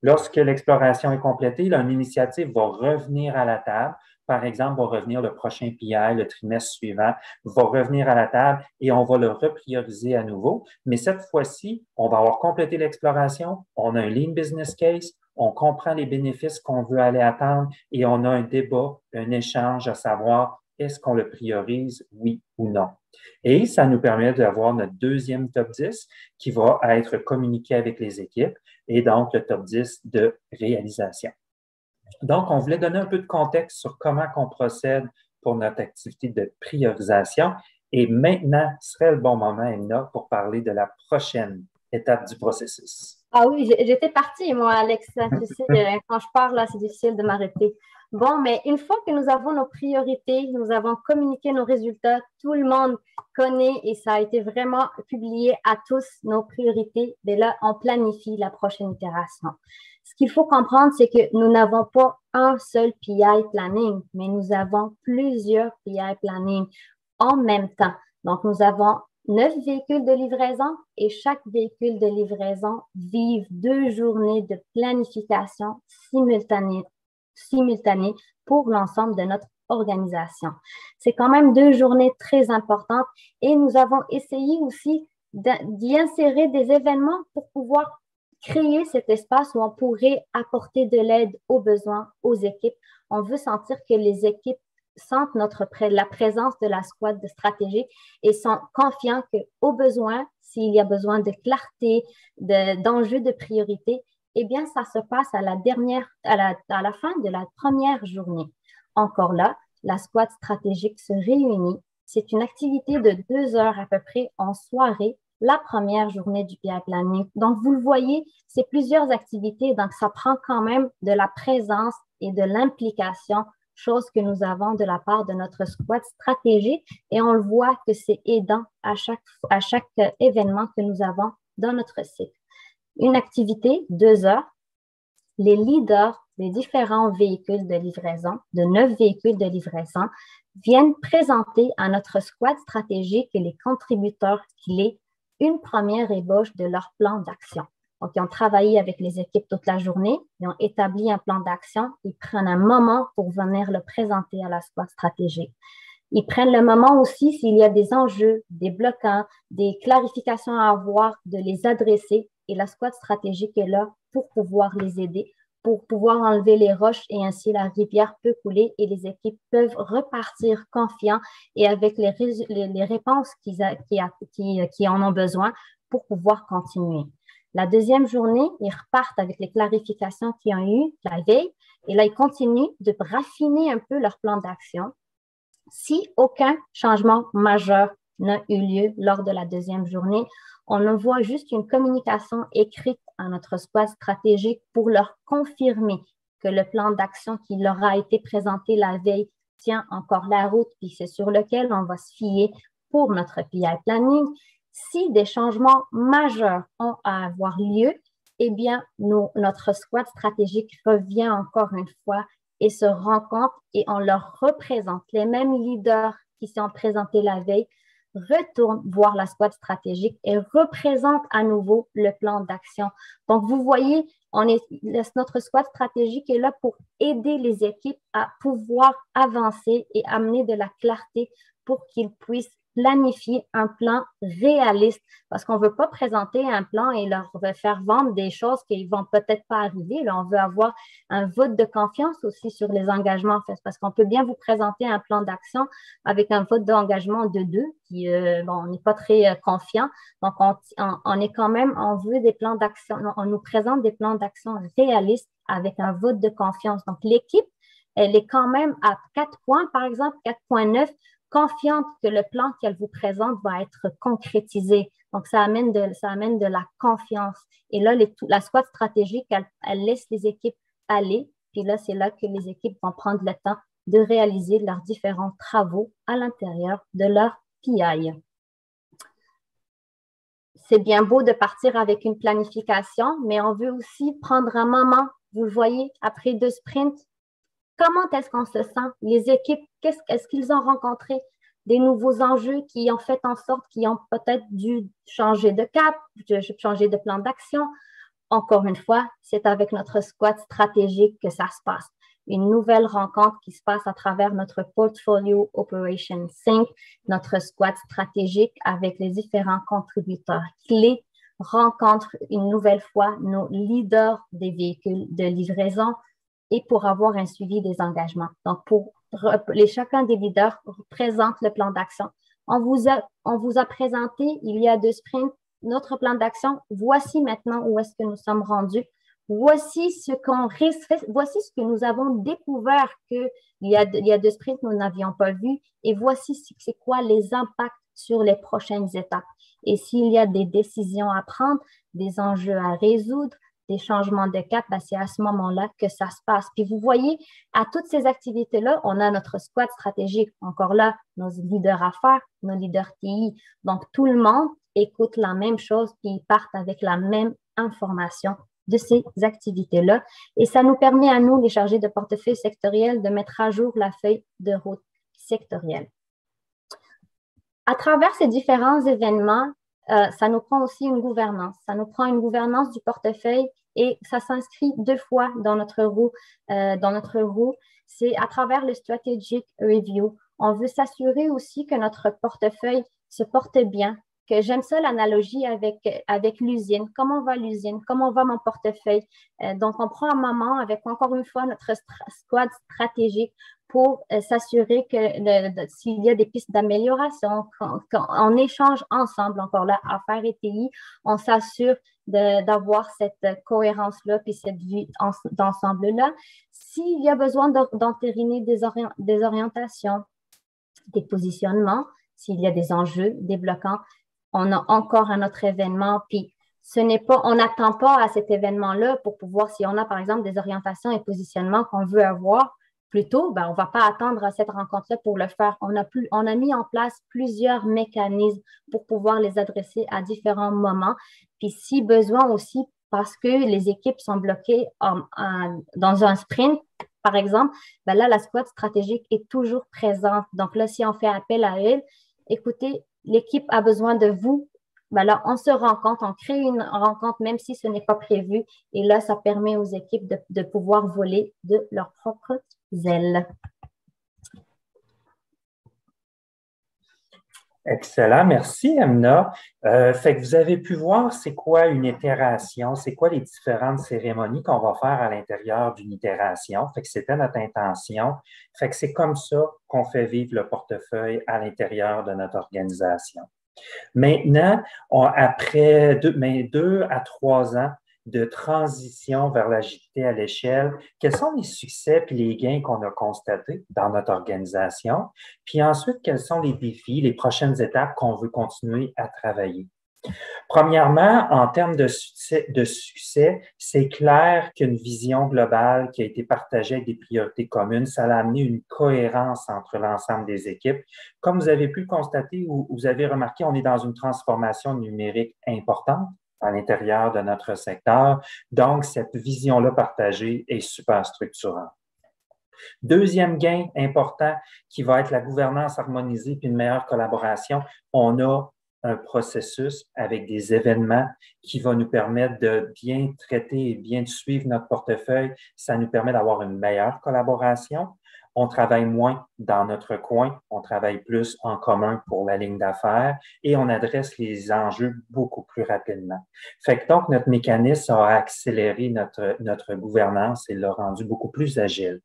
Lorsque l'exploration est complétée, là, une initiative va revenir à la table. Par exemple, va revenir le prochain PI, le trimestre suivant, va revenir à la table et on va le reprioriser à nouveau. Mais cette fois-ci, on va avoir complété l'exploration, on a un Lean Business Case, on comprend les bénéfices qu'on veut aller atteindre et on a un débat, un échange à savoir est-ce qu'on le priorise, oui ou non. Et ça nous permet d'avoir notre deuxième top 10 qui va être communiqué avec les équipes et donc le top 10 de réalisation. Donc, on voulait donner un peu de contexte sur comment on procède pour notre activité de priorisation. Et maintenant serait le bon moment, Emna, pour parler de la prochaine étape du processus. Ah oui, j'étais partie, moi, Alex. Tu sais, quand je parle, là, c'est difficile de m'arrêter. Bon, mais une fois que nous avons nos priorités, nous avons communiqué nos résultats, tout le monde connaît et ça a été vraiment publié à tous nos priorités. Et là, on planifie la prochaine itération. Ce qu'il faut comprendre, c'est que nous n'avons pas un seul PI planning, mais nous avons plusieurs PI planning en même temps. Donc, nous avons 9 véhicules de livraison et chaque véhicule de livraison vive 2 journées de planification simultanée pour l'ensemble de notre organisation. C'est quand même 2 journées très importantes et nous avons essayé aussi d'y insérer des événements pour pouvoir créer cet espace où on pourrait apporter de l'aide aux besoins, aux équipes. On veut sentir que les équipes sentent la présence de la squad de stratégie et sont confiants qu'au besoin, s'il y a besoin de clarté, d'enjeux de priorité, eh bien, ça se passe à la fin de la première journée. Encore là, la squad stratégique se réunit. C'est une activité de 2 heures à peu près en soirée, la première journée du PI Planning. Donc, vous le voyez, c'est plusieurs activités, donc ça prend quand même de la présence et de l'implication, chose que nous avons de la part de notre squad stratégique et on le voit que c'est aidant à chaque événement que nous avons dans notre site. Une activité, 2 heures, les leaders des différents véhicules de livraison, de 9 véhicules de livraison, viennent présenter à notre squad stratégique et les contributeurs clés une première ébauche de leur plan d'action. Donc, ils ont travaillé avec les équipes toute la journée, ils ont établi un plan d'action, ils prennent un moment pour venir le présenter à la squad stratégique. Ils prennent le moment aussi, s'il y a des enjeux, des bloquants, des clarifications à avoir, de les adresser et la squad stratégique est là pour pouvoir les aider, pour pouvoir enlever les roches et ainsi la rivière peut couler et les équipes peuvent repartir confiants et avec les réponses qui en ont besoin pour pouvoir continuer. La deuxième journée, ils repartent avec les clarifications qu'ils ont eues la veille et là, ils continuent de raffiner un peu leur plan d'action. Si aucun changement majeur n'a eu lieu lors de la deuxième journée, on envoie juste une communication écrite à notre squad stratégique pour leur confirmer que le plan d'action qui leur a été présenté la veille tient encore la route, puis c'est sur lequel on va se fier pour notre PI Planning. Si des changements majeurs ont à avoir lieu, eh bien, notre squad stratégique revient encore une fois et se rencontre et on leur représente. Les mêmes leaders qui sont présentés la veille retournent voir la squad stratégique et représentent à nouveau le plan d'action. Donc, vous voyez, notre squad stratégique est là pour aider les équipes à pouvoir avancer et amener de la clarté pour qu'ils puissent planifier un plan réaliste parce qu'on ne veut pas présenter un plan et leur faire vendre des choses qui ne vont peut-être pas arriver. Là, on veut avoir un vote de confiance aussi sur les engagements en fait, parce qu'on peut bien vous présenter un plan d'action avec un vote d'engagement de 2 qui, bon, on n'est pas très confiant. Donc, on est quand même, on veut des plans d'action, on nous présente des plans d'action réalistes avec un vote de confiance. Donc, l'équipe, elle est quand même à 4 points, par exemple, 4,9, confiante que le plan qu'elle vous présente va être concrétisé. Donc, ça amène de la confiance. Et là, la squad stratégique, elle laisse les équipes aller. Puis là, c'est là que les équipes vont prendre le temps de réaliser leurs différents travaux à l'intérieur de leur PI. C'est bien beau de partir avec une planification, mais on veut aussi prendre un moment, vous le voyez, après 2 sprints, comment est-ce qu'on se sent? Les équipes, est-ce qu'ils ont rencontré des nouveaux enjeux qui ont fait en sorte qu'ils ont peut-être dû changer de cap, changer de plan d'action? Encore une fois, c'est avec notre squad stratégique que ça se passe. Une nouvelle rencontre qui se passe à travers notre Portfolio Operation Sync, notre squad stratégique avec les différents contributeurs clés, rencontre une nouvelle fois nos leaders des véhicules de livraison et pour avoir un suivi des engagements. Donc, chacun des leaders présente le plan d'action. On vous a présenté, il y a 2 sprints, notre plan d'action. Voici maintenant où est-ce que nous sommes rendus. Voici ce que nous avons découvert qu'il y a 2 sprints, nous n'avions pas vu. Et voici c'est quoi les impacts sur les prochaines étapes. Et s'il y a des décisions à prendre, des enjeux à résoudre, des changements de cap, ben c'est à ce moment-là que ça se passe. Puis vous voyez, à toutes ces activités-là, on a notre squad stratégique. Encore là, nos leaders affaires, nos leaders TI. Donc, tout le monde écoute la même chose puis ils partent avec la même information de ces activités-là. Et ça nous permet à nous, les chargés de portefeuille sectoriel, de mettre à jour la feuille de route sectorielle. À travers ces différents événements, ça nous prend aussi une gouvernance. Ça nous prend une gouvernance du portefeuille et ça s'inscrit 2 fois dans notre roue. C'est à travers le Strategic Review. On veut s'assurer aussi que notre portefeuille se porte bien, que j'aime ça l'analogie avec l'usine. Comment va l'usine? Comment va mon portefeuille? Donc, on prend un moment avec, encore une fois, notre squad stratégique pour s'assurer que s'il y a des pistes d'amélioration, qu'on échange ensemble, encore là, affaires et TI, on s'assure d'avoir cette cohérence-là puis cette vue d'ensemble-là. S'il y a besoin d'entériner des orientations, des positionnements, s'il y a des enjeux, des bloquants, on a encore un autre événement, puis on n'attend pas à cet événement-là pour pouvoir, si on a par exemple des orientations et positionnements qu'on veut avoir plus tôt, ben, on ne va pas attendre à cette rencontre-là pour le faire. On a mis en place plusieurs mécanismes pour pouvoir les adresser à différents moments. Puis si besoin aussi, parce que les équipes sont bloquées dans un sprint, par exemple, ben là, la squad stratégique est toujours présente. Donc là, si on fait appel à elle, écoutez, l'équipe a besoin de vous. Ben là, on se rencontre, on crée une rencontre, même si ce n'est pas prévu. Et là, ça permet aux équipes de pouvoir voler de leur propre zèle. Excellent, merci Amna. Fait que vous avez pu voir c'est quoi une itération, c'est quoi les différentes cérémonies qu'on va faire à l'intérieur d'une itération. Fait que c'était notre intention. Fait que c'est comme ça qu'on fait vivre le portefeuille à l'intérieur de notre organisation. Maintenant, après 2 à 3 ans de transition vers l'agilité à l'échelle, quels sont les succès et les gains qu'on a constatés dans notre organisation? Puis ensuite, quels sont les défis, les prochaines étapes qu'on veut continuer à travailler? Premièrement, en termes de succès, c'est clair qu'une vision globale qui a été partagée avec des priorités communes, ça a amené une cohérence entre l'ensemble des équipes. Comme vous avez pu le constater ou vous avez remarqué, on est dans une transformation numérique importante à l'intérieur de notre secteur. Donc, cette vision-là partagée est super structurante. Deuxième gain important qui va être la gouvernance harmonisée puis une meilleure collaboration. On a un processus avec des événements qui va nous permettre de bien traiter et bien suivre notre portefeuille. Ça nous permet d'avoir une meilleure collaboration. On travaille moins dans notre coin, on travaille plus en commun pour la ligne d'affaires et on adresse les enjeux beaucoup plus rapidement. Fait que donc, notre mécanisme a accéléré notre gouvernance et l'a rendu beaucoup plus agile.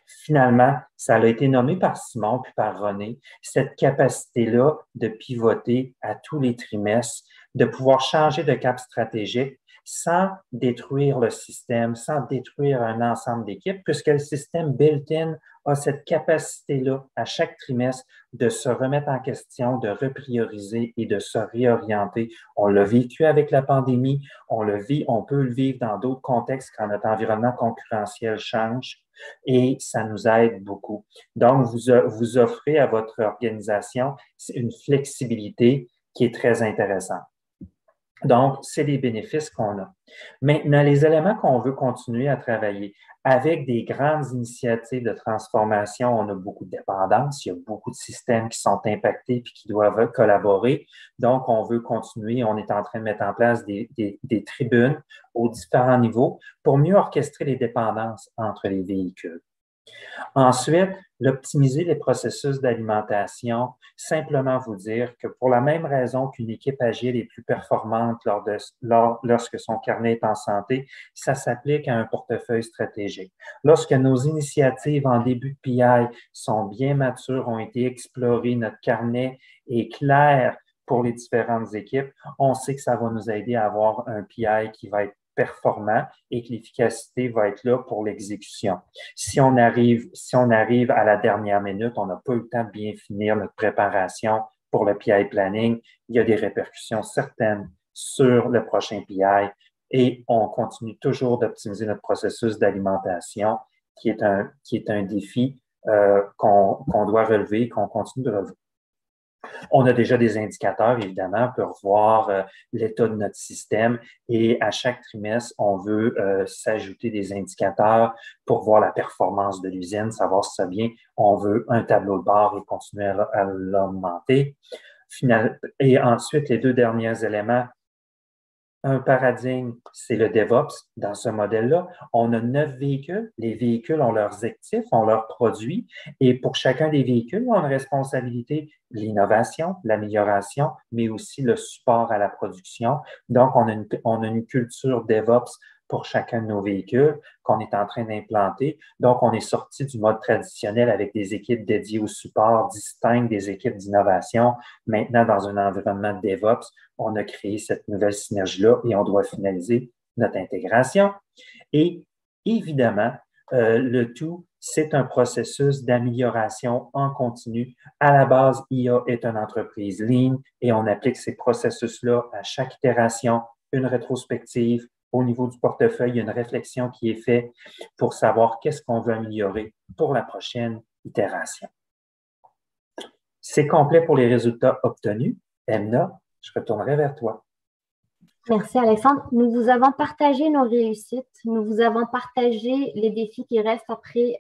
Finalement, ça a été nommé par Simon puis par René, cette capacité-là de pivoter à tous les trimestres, de pouvoir changer de cap stratégique sans détruire le système, sans détruire un ensemble d'équipes, puisque le système built-in a cette capacité-là à chaque trimestre de se remettre en question, de reprioriser et de se réorienter. On l'a vécu avec la pandémie, on peut le vivre dans d'autres contextes quand notre environnement concurrentiel change et ça nous aide beaucoup. Donc, vous offrez à votre organisation une flexibilité qui est très intéressante. Donc, c'est des bénéfices qu'on a. Maintenant, les éléments qu'on veut continuer à travailler avec des grandes initiatives de transformation, on a beaucoup de dépendances, il y a beaucoup de systèmes qui sont impactés et qui doivent collaborer. Donc, on veut continuer, on est en train de mettre en place des tribunes aux différents niveaux pour mieux orchestrer les dépendances entre les véhicules. Ensuite, l'optimiser les processus d'alimentation, simplement vous dire que pour la même raison qu'une équipe agile est plus performante lorsque son carnet est en santé, ça s'applique à un portefeuille stratégique. Lorsque nos initiatives en début de PI sont bien matures, ont été explorées, notre carnet est clair pour les différentes équipes, on sait que ça va nous aider à avoir un PI qui va être performant et que l'efficacité va être là pour l'exécution. Si on arrive à la dernière minute, on n'a pas eu le temps de bien finir notre préparation pour le PI planning, il y a des répercussions certaines sur le prochain PI et on continue toujours d'optimiser notre processus d'alimentation qui est un défi qu'on doit relever, qu'on continue de relever. On a déjà des indicateurs, évidemment, pour voir l'état de notre système et à chaque trimestre, on veut s'ajouter des indicateurs pour voir la performance de l'usine, savoir si ça va bien. On veut un tableau de bord et continuer à l'augmenter. Et ensuite, les deux derniers éléments, un paradigme, c'est le DevOps. Dans ce modèle-là, on a 9 véhicules. Les véhicules ont leurs actifs, ont leurs produits. Et pour chacun des véhicules, on a une responsabilité, l'innovation, l'amélioration, mais aussi le support à la production. Donc, on a une culture DevOps pour chacun de nos véhicules qu'on est en train d'implanter. Donc, on est sorti du mode traditionnel avec des équipes dédiées au support distinctes des équipes d'innovation. Maintenant, dans un environnement de DevOps, on a créé cette nouvelle synergie-là et on doit finaliser notre intégration. Et évidemment, le tout, c'est un processus d'amélioration en continu. À la base, IA est une entreprise Lean et on applique ces processus-là à chaque itération, une rétrospective. Au niveau du portefeuille, il y a une réflexion qui est faite pour savoir qu'est-ce qu'on veut améliorer pour la prochaine itération. C'est complet pour les résultats obtenus. Emna, je retournerai vers toi. Merci Alexandre. Nous vous avons partagé nos réussites, nous vous avons partagé les défis qui restent après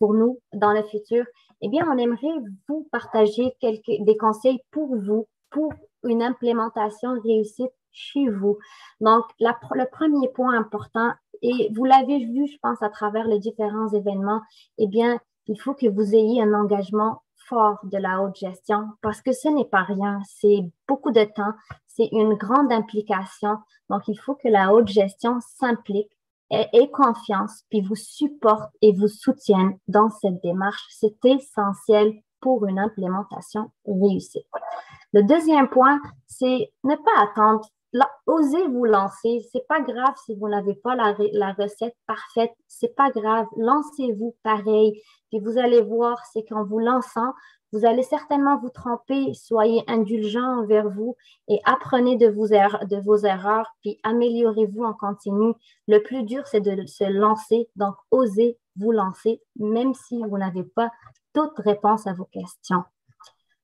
pour nous dans le futur. Eh bien, on aimerait vous partager des conseils pour vous, pour une implémentation réussite chez vous. Donc, le premier point important, et vous l'avez vu, je pense, à travers les différents événements, eh bien, il faut que vous ayez un engagement fort de la haute gestion parce que ce n'est pas rien, c'est beaucoup de temps, c'est une grande implication. Donc, il faut que la haute gestion s'implique, ait confiance, puis vous supporte et vous soutienne dans cette démarche. C'est essentiel pour une implémentation réussie. Le deuxième point, c'est ne pas attendre. Osez vous lancer. C'est pas grave si vous n'avez pas la recette parfaite. C'est pas grave. Lancez-vous pareil. Puis vous allez voir, c'est qu'en vous lançant, vous allez certainement vous tromper. Soyez indulgents envers vous et apprenez de vos erreurs, puis améliorez-vous en continu. Le plus dur, c'est de se lancer. Donc, osez vous lancer, même si vous n'avez pas toute réponse à vos questions.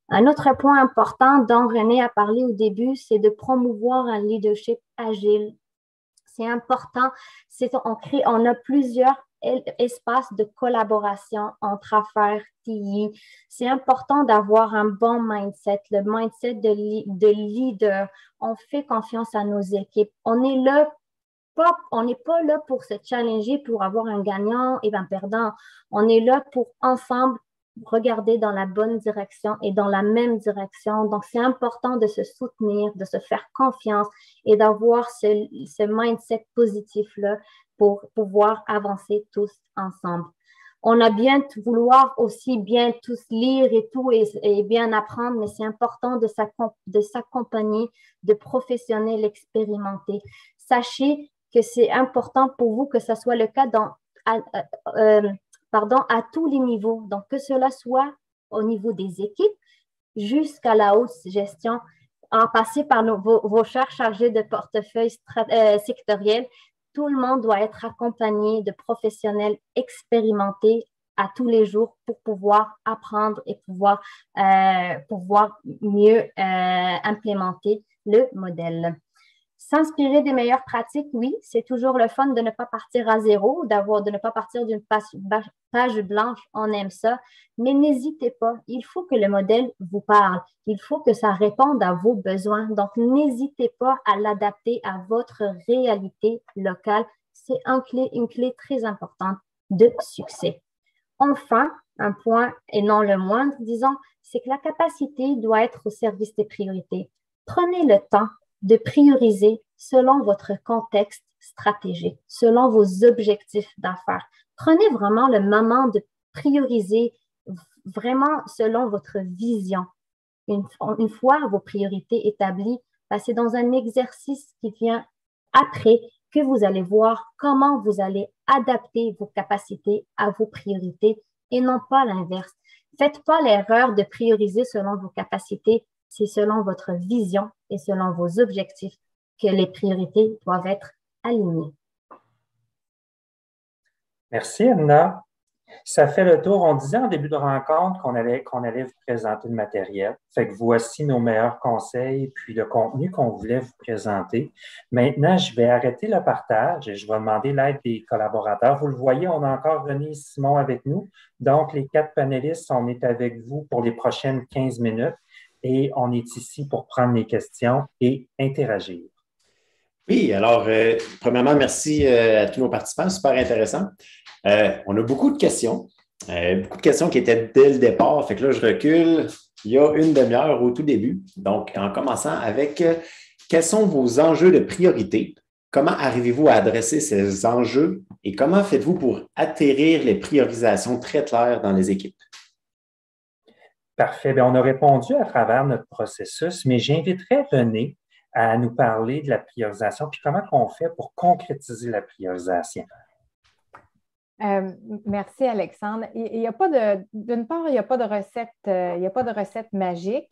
Un autre point important dont René a parlé au début, c'est de promouvoir un leadership agile. C'est important. On a plusieurs espaces de collaboration entre affaires, TI. C'est important d'avoir un bon mindset, le mindset de leader. On fait confiance à nos équipes. On est là on n'est pas là pour se challenger, pour avoir un gagnant et un perdant. On est là pour ensemble regarder dans la bonne direction et dans la même direction. Donc, c'est important de se soutenir, de se faire confiance et d'avoir ce mindset positif-là pour pouvoir avancer tous ensemble. On a bien vouloir aussi bien tous lire et tout et bien apprendre, mais c'est important de s'accompagner de professionnels expérimentés. Sachez que c'est important pour vous que ça soit le cas à tous les niveaux. Donc, que cela soit au niveau des équipes jusqu'à la haute gestion, en passant par vos chers chargés de portefeuille sectoriels. Tout le monde doit être accompagné de professionnels expérimentés à tous les jours pour pouvoir apprendre et pouvoir mieux implémenter le modèle. S'inspirer des meilleures pratiques, oui, c'est toujours le fun de ne pas partir à zéro, de ne pas partir d'une page blanche, on aime ça, mais n'hésitez pas, il faut que le modèle vous parle, il faut que ça réponde à vos besoins, donc n'hésitez pas à l'adapter à votre réalité locale, c'est une clé très importante de succès. Enfin, un point et non le moindre, disons, c'est que la capacité doit être au service des priorités. Prenez le temps de prioriser selon votre contexte stratégique, selon vos objectifs d'affaires. Prenez vraiment le moment de prioriser vraiment selon votre vision. Une fois vos priorités établies, c'est dans un exercice qui vient après que vous allez voir comment vous allez adapter vos capacités à vos priorités et non pas l'inverse. Faites pas l'erreur de prioriser selon vos capacités, c'est selon votre vision et selon vos objectifs que les priorités doivent être alignées. Merci, Anna. Ça fait le tour. On disait en début de rencontre qu'on allait vous présenter le matériel. Fait que voici nos meilleurs conseils puis le contenu qu'on voulait vous présenter. Maintenant, je vais arrêter le partage et je vais demander l'aide des collaborateurs. Vous le voyez, on a encore René et Simon avec nous. Donc, les 4 panélistes, on est avec vous pour les prochaines 15 minutes et on est ici pour prendre les questions et interagir. Oui, alors, premièrement, merci à tous nos participants, super intéressant. On a beaucoup de questions qui étaient dès le départ. Fait que là, je recule. Il y a une demi-heure au tout début. Donc, en commençant avec quels sont vos enjeux de priorité? Comment arrivez-vous à adresser ces enjeux et comment faites-vous pour atterrir les priorisations très claires dans les équipes? Parfait. Bien, on a répondu à travers notre processus, mais j'inviterais René à nous parler de la priorisation puis comment on fait pour concrétiser la priorisation. Merci, Alexandre. D'une part, il n'y a pas de recette magique.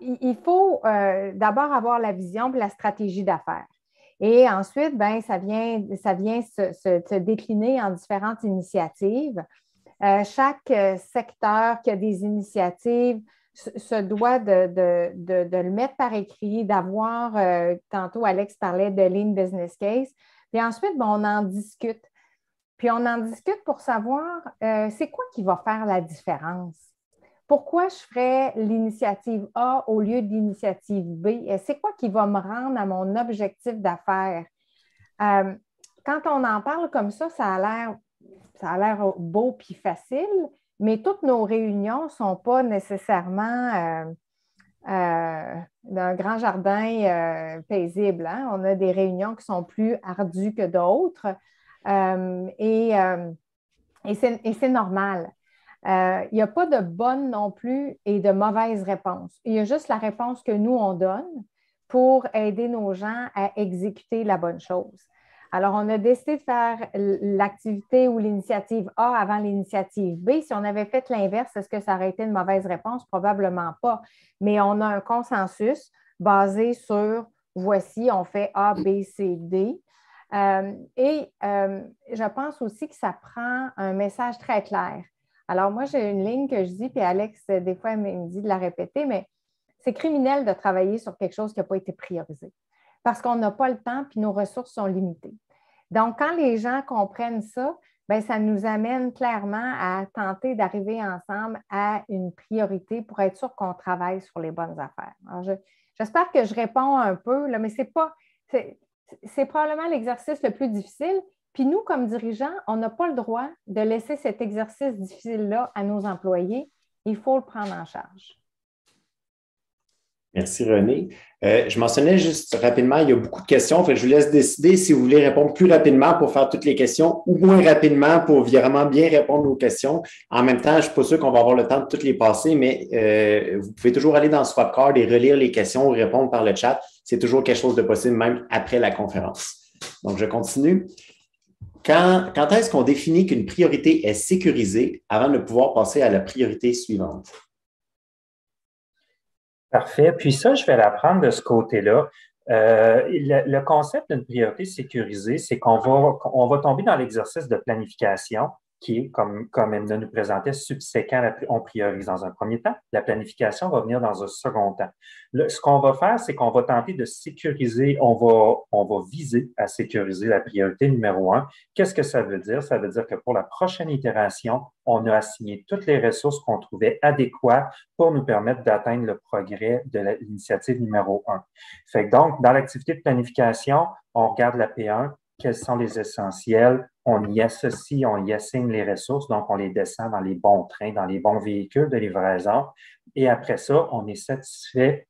Il faut d'abord avoir la vision et la stratégie d'affaires. Et ensuite, ben, ça vient se décliner en différentes initiatives. Chaque secteur qui a des initiatives se doit de le mettre par écrit, d'avoir, tantôt Alex parlait de Lean Business Case, puis ensuite, ben, on en discute. Puis on en discute pour savoir c'est quoi qui va faire la différence. Pourquoi je ferais l'initiative A au lieu de l'initiative B? C'est quoi qui va me rendre à mon objectif d'affaires? Quand on en parle comme ça a l'air beau puis facile, mais toutes nos réunions ne sont pas nécessairement d'un grand jardin paisible. Hein? On a des réunions qui sont plus ardues que d'autres et c'est normal. Il n'y a pas de bonne non plus et de mauvaise réponse. Il y a juste la réponse que nous, on donne pour aider nos gens à exécuter la bonne chose. Alors, on a décidé de faire l'activité ou l'initiative A avant l'initiative B. Si on avait fait l'inverse, est-ce que ça aurait été une mauvaise réponse? Probablement pas. Mais on a un consensus basé sur voici, on fait A, B, C, D. Je pense aussi que ça prend un message très clair. Alors, moi, j'ai une ligne que je dis, puis Alex, des fois, il me dit de la répéter, mais c'est criminel de travailler sur quelque chose qui n'a pas été priorisé parce qu'on n'a pas le temps puis nos ressources sont limitées. Donc, quand les gens comprennent ça, bien, ça nous amène clairement à tenter d'arriver ensemble à une priorité pour être sûr qu'on travaille sur les bonnes affaires. Alors, j'espère que je réponds un peu, là, mais c'est pas... c'est probablement l'exercice le plus difficile. Puis nous, comme dirigeants, on n'a pas le droit de laisser cet exercice difficile-là à nos employés. Il faut le prendre en charge. Merci, René. Je mentionnais juste rapidement, il y a beaucoup de questions. Je vous laisse décider si vous voulez répondre plus rapidement pour faire toutes les questions ou moins rapidement pour vraiment bien répondre aux questions. En même temps, je ne suis pas sûr qu'on va avoir le temps de toutes les passer, mais vous pouvez toujours aller dans Swapcard et relire les questions ou répondre par le chat. C'est toujours quelque chose de possible, même après la conférence. Donc, je continue. Quand est-ce qu'on définit qu'une priorité est sécurisée avant de pouvoir passer à la priorité suivante? Parfait. Puis ça, je vais l'apprendre de ce côté-là. Le concept d'une priorité sécurisée, c'est qu'on va tomber dans l'exercice de planification qui est, comme Emna nous présentait, subséquent. On priorise dans un premier temps. La planification va venir dans un second temps. Ce qu'on va faire, c'est qu'on va tenter de sécuriser, on va viser à sécuriser la priorité numéro 1. Qu'est-ce que ça veut dire? Ça veut dire que pour la prochaine itération, on a assigné toutes les ressources qu'on trouvait adéquates pour nous permettre d'atteindre le progrès de l'initiative numéro 1. Fait que donc, dans l'activité de planification, on regarde la P1, quels sont les essentiels, on y associe, on y assigne les ressources, donc on les descend dans les bons trains, dans les bons véhicules de livraison. Et après ça, on est satisfait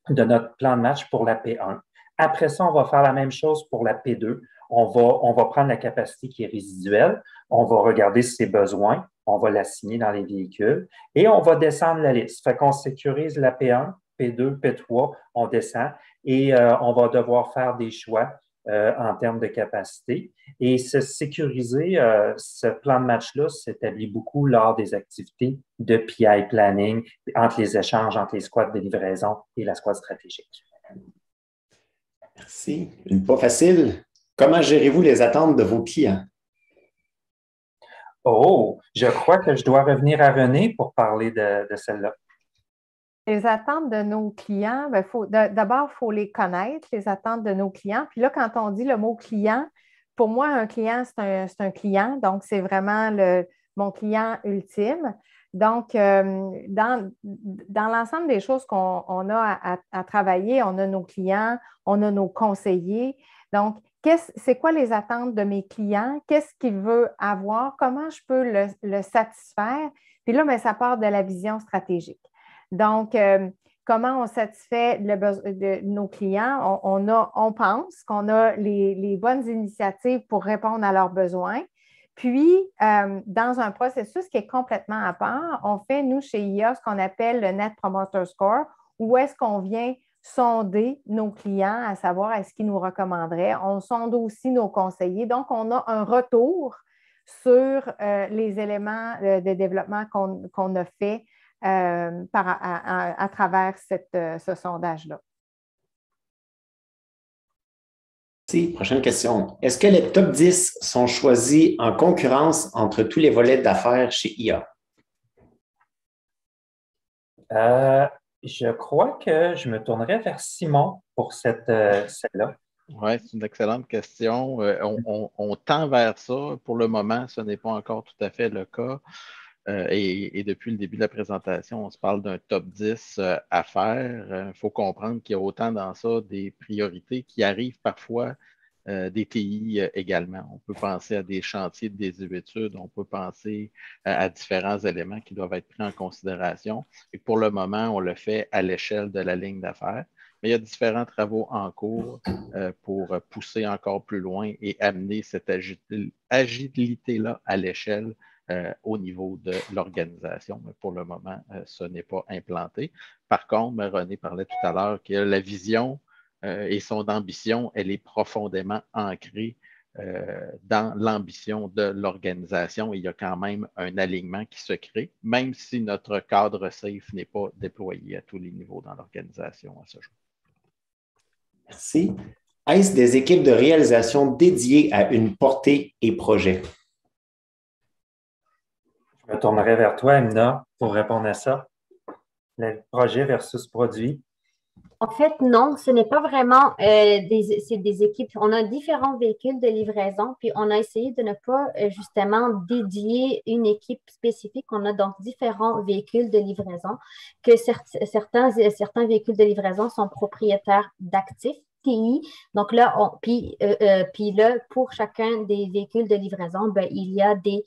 de notre plan de match pour la P1. Après ça, on va faire la même chose pour la P2. On va prendre la capacité qui est résiduelle, on va regarder ses besoins, on va l'assigner dans les véhicules et on va descendre la liste. Fait qu'on sécurise la P1, P2, P3, on descend et on va devoir faire des choix en termes de capacité. Et se sécuriser, ce plan de match-là s'établit beaucoup lors des activités de PI planning, entre les échanges entre les squads de livraison et la squad stratégique. Merci. Une pas facile. Comment gérez-vous les attentes de vos clients? Oh, je crois que je dois revenir à René pour parler de celle-là. Les attentes de nos clients, d'abord, il faut les connaître, les attentes de nos clients. Puis là, quand on dit le mot client, pour moi, un client, c'est un client. Donc, c'est vraiment mon client ultime. Donc, dans l'ensemble des choses qu'on a à travailler, on a nos clients, on a nos conseillers. Donc, c'est quoi les attentes de mes clients? Qu'est-ce qu'il veut avoir? Comment je peux le satisfaire? Puis là, ça part de la vision stratégique. Donc, comment on satisfait de nos clients? On pense qu'on a les bonnes initiatives pour répondre à leurs besoins. Puis, dans un processus qui est complètement à part, on fait, nous, chez IA, ce qu'on appelle le Net Promoter Score, où est-ce qu'on vient sonder nos clients à savoir est-ce qu'ils nous recommanderaient. On sonde aussi nos conseillers. Donc, on a un retour sur les éléments de développement qu'on a fait à travers ce sondage-là. Merci. Prochaine question. Est-ce que les top 10 sont choisis en concurrence entre tous les volets d'affaires chez IA? Je crois que je me tournerai vers Simon pour celle-là. Oui, c'est une excellente question. On tend vers ça. Pour le moment, ce n'est pas encore tout à fait le cas. Et depuis le début de la présentation, on se parle d'un top 10 à faire. Il faut comprendre qu'il y a autant dans ça des priorités qui arrivent parfois des TI également. On peut penser à des chantiers de désuétude, on peut penser à différents éléments qui doivent être pris en considération. Et pour le moment, on le fait à l'échelle de la ligne d'affaires. Mais il y a différents travaux en cours pour pousser encore plus loin et amener cette agilité-là à l'échelle au niveau de l'organisation. Mais pour le moment, ce n'est pas implanté. Par contre, René parlait tout à l'heure que la vision et son ambition, elle est profondément ancrée dans l'ambition de l'organisation. Et il y a quand même un alignement qui se crée, même si notre cadre SAFE n'est pas déployé à tous les niveaux dans l'organisation à ce jour. Merci. Est-ce des équipes de réalisation dédiées à une portée et projet? Je me tournerai vers toi, Emna, pour répondre à ça. Le projet versus produit. En fait, non, ce n'est pas vraiment c'est des équipes. On a différents véhicules de livraison, puis on a essayé de ne pas justement dédier une équipe spécifique. On a donc différents véhicules de livraison, que certains véhicules de livraison sont propriétaires d'actifs, TI. Donc là, puis là, pour chacun des véhicules de livraison, ben, il y a des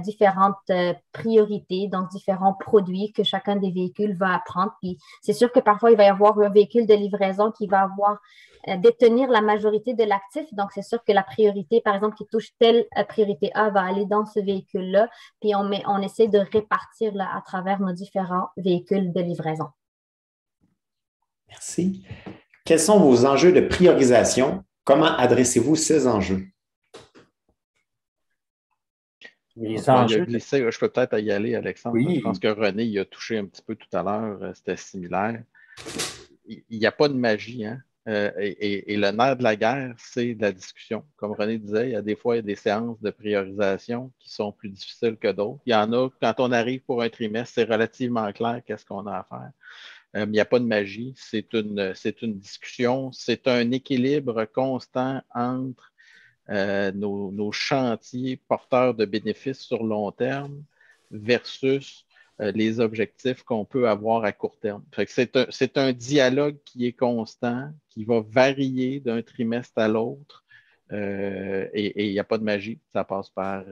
différentes priorités, donc différents produits que chacun des véhicules va prendre. Puis c'est sûr que parfois, il va y avoir un véhicule de livraison qui va avoir détenir la majorité de l'actif. Donc, c'est sûr que la priorité, par exemple, qui touche telle priorité A va aller dans ce véhicule-là. Puis on essaie de répartir là, à travers nos différents véhicules de livraison. Merci. Quels sont vos enjeux de priorisation? Comment adressez-vous ces enjeux? Les enjeux. Je peux peut-être y aller, Alexandre. Oui. Je pense que René y a touché un petit peu tout à l'heure. C'était similaire. Il n'y a pas de magie, hein? Et le nerf de la guerre, c'est de la discussion. Comme René disait, il y a des séances de priorisation qui sont plus difficiles que d'autres. Il y en a, quand on arrive pour un trimestre, c'est relativement clair qu'est-ce qu'on a à faire. Il n'y a pas de magie, c'est une discussion, c'est un équilibre constant entre nos chantiers porteurs de bénéfices sur long terme versus les objectifs qu'on peut avoir à court terme. C'est un dialogue qui est constant, qui va varier d'un trimestre à l'autre. Et il n'y a pas de magie, ça passe par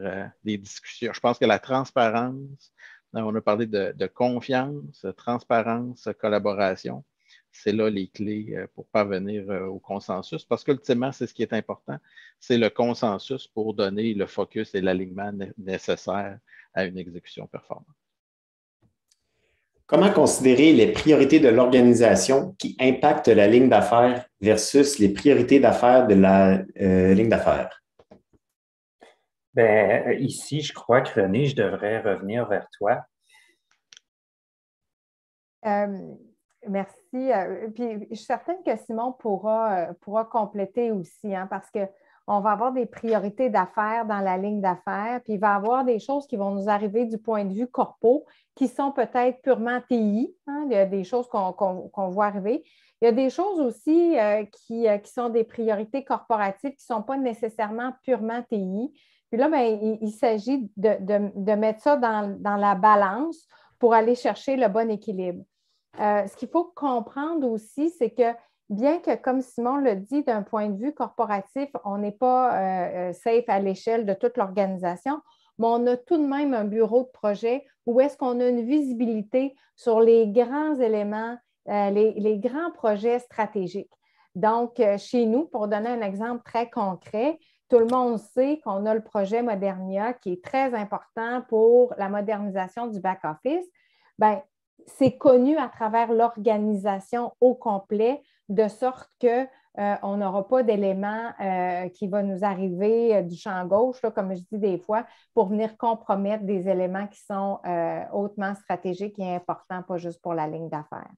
des discussions. Je pense que la transparence, on a parlé de confiance, transparence, collaboration. C'est là les clés pour parvenir au consensus, parce qu'ultimement, c'est ce qui est important, c'est le consensus pour donner le focus et l'alignement nécessaire à une exécution performante. Comment considérer les priorités de l'organisation qui impactent la ligne d'affaires versus les priorités d'affaires de la ligne d'affaires? Bien, ici, je crois que René, je devrais revenir vers toi. Merci. Puis, je suis certaine que Simon pourra compléter aussi, hein, parce qu'on va avoir des priorités d'affaires dans la ligne d'affaires, puis il va y avoir des choses qui vont nous arriver du point de vue corpo, qui sont peut-être purement TI. Hein, il y a des choses qu'on voit arriver. Il y a des choses aussi qui sont des priorités corporatives qui ne sont pas nécessairement purement TI. Puis là, bien, il s'agit de mettre ça dans la balance pour aller chercher le bon équilibre. Ce qu'il faut comprendre aussi, c'est que bien que, comme Simon l'a dit, d'un point de vue corporatif, on n'est pas safe à l'échelle de toute l'organisation, mais on a tout de même un bureau de projet où est-ce qu'on a une visibilité sur les grands éléments, les grands projets stratégiques. Donc, chez nous, pour donner un exemple très concret, tout le monde sait qu'on a le projet Modernia qui est très important pour la modernisation du back-office. Bien, c'est connu à travers l'organisation au complet, de sorte qu'on n'aura pas d'éléments qui vont nous arriver du champ gauche, là, comme je dis des fois, pour venir compromettre des éléments qui sont hautement stratégiques et importants, pas juste pour la ligne d'affaires.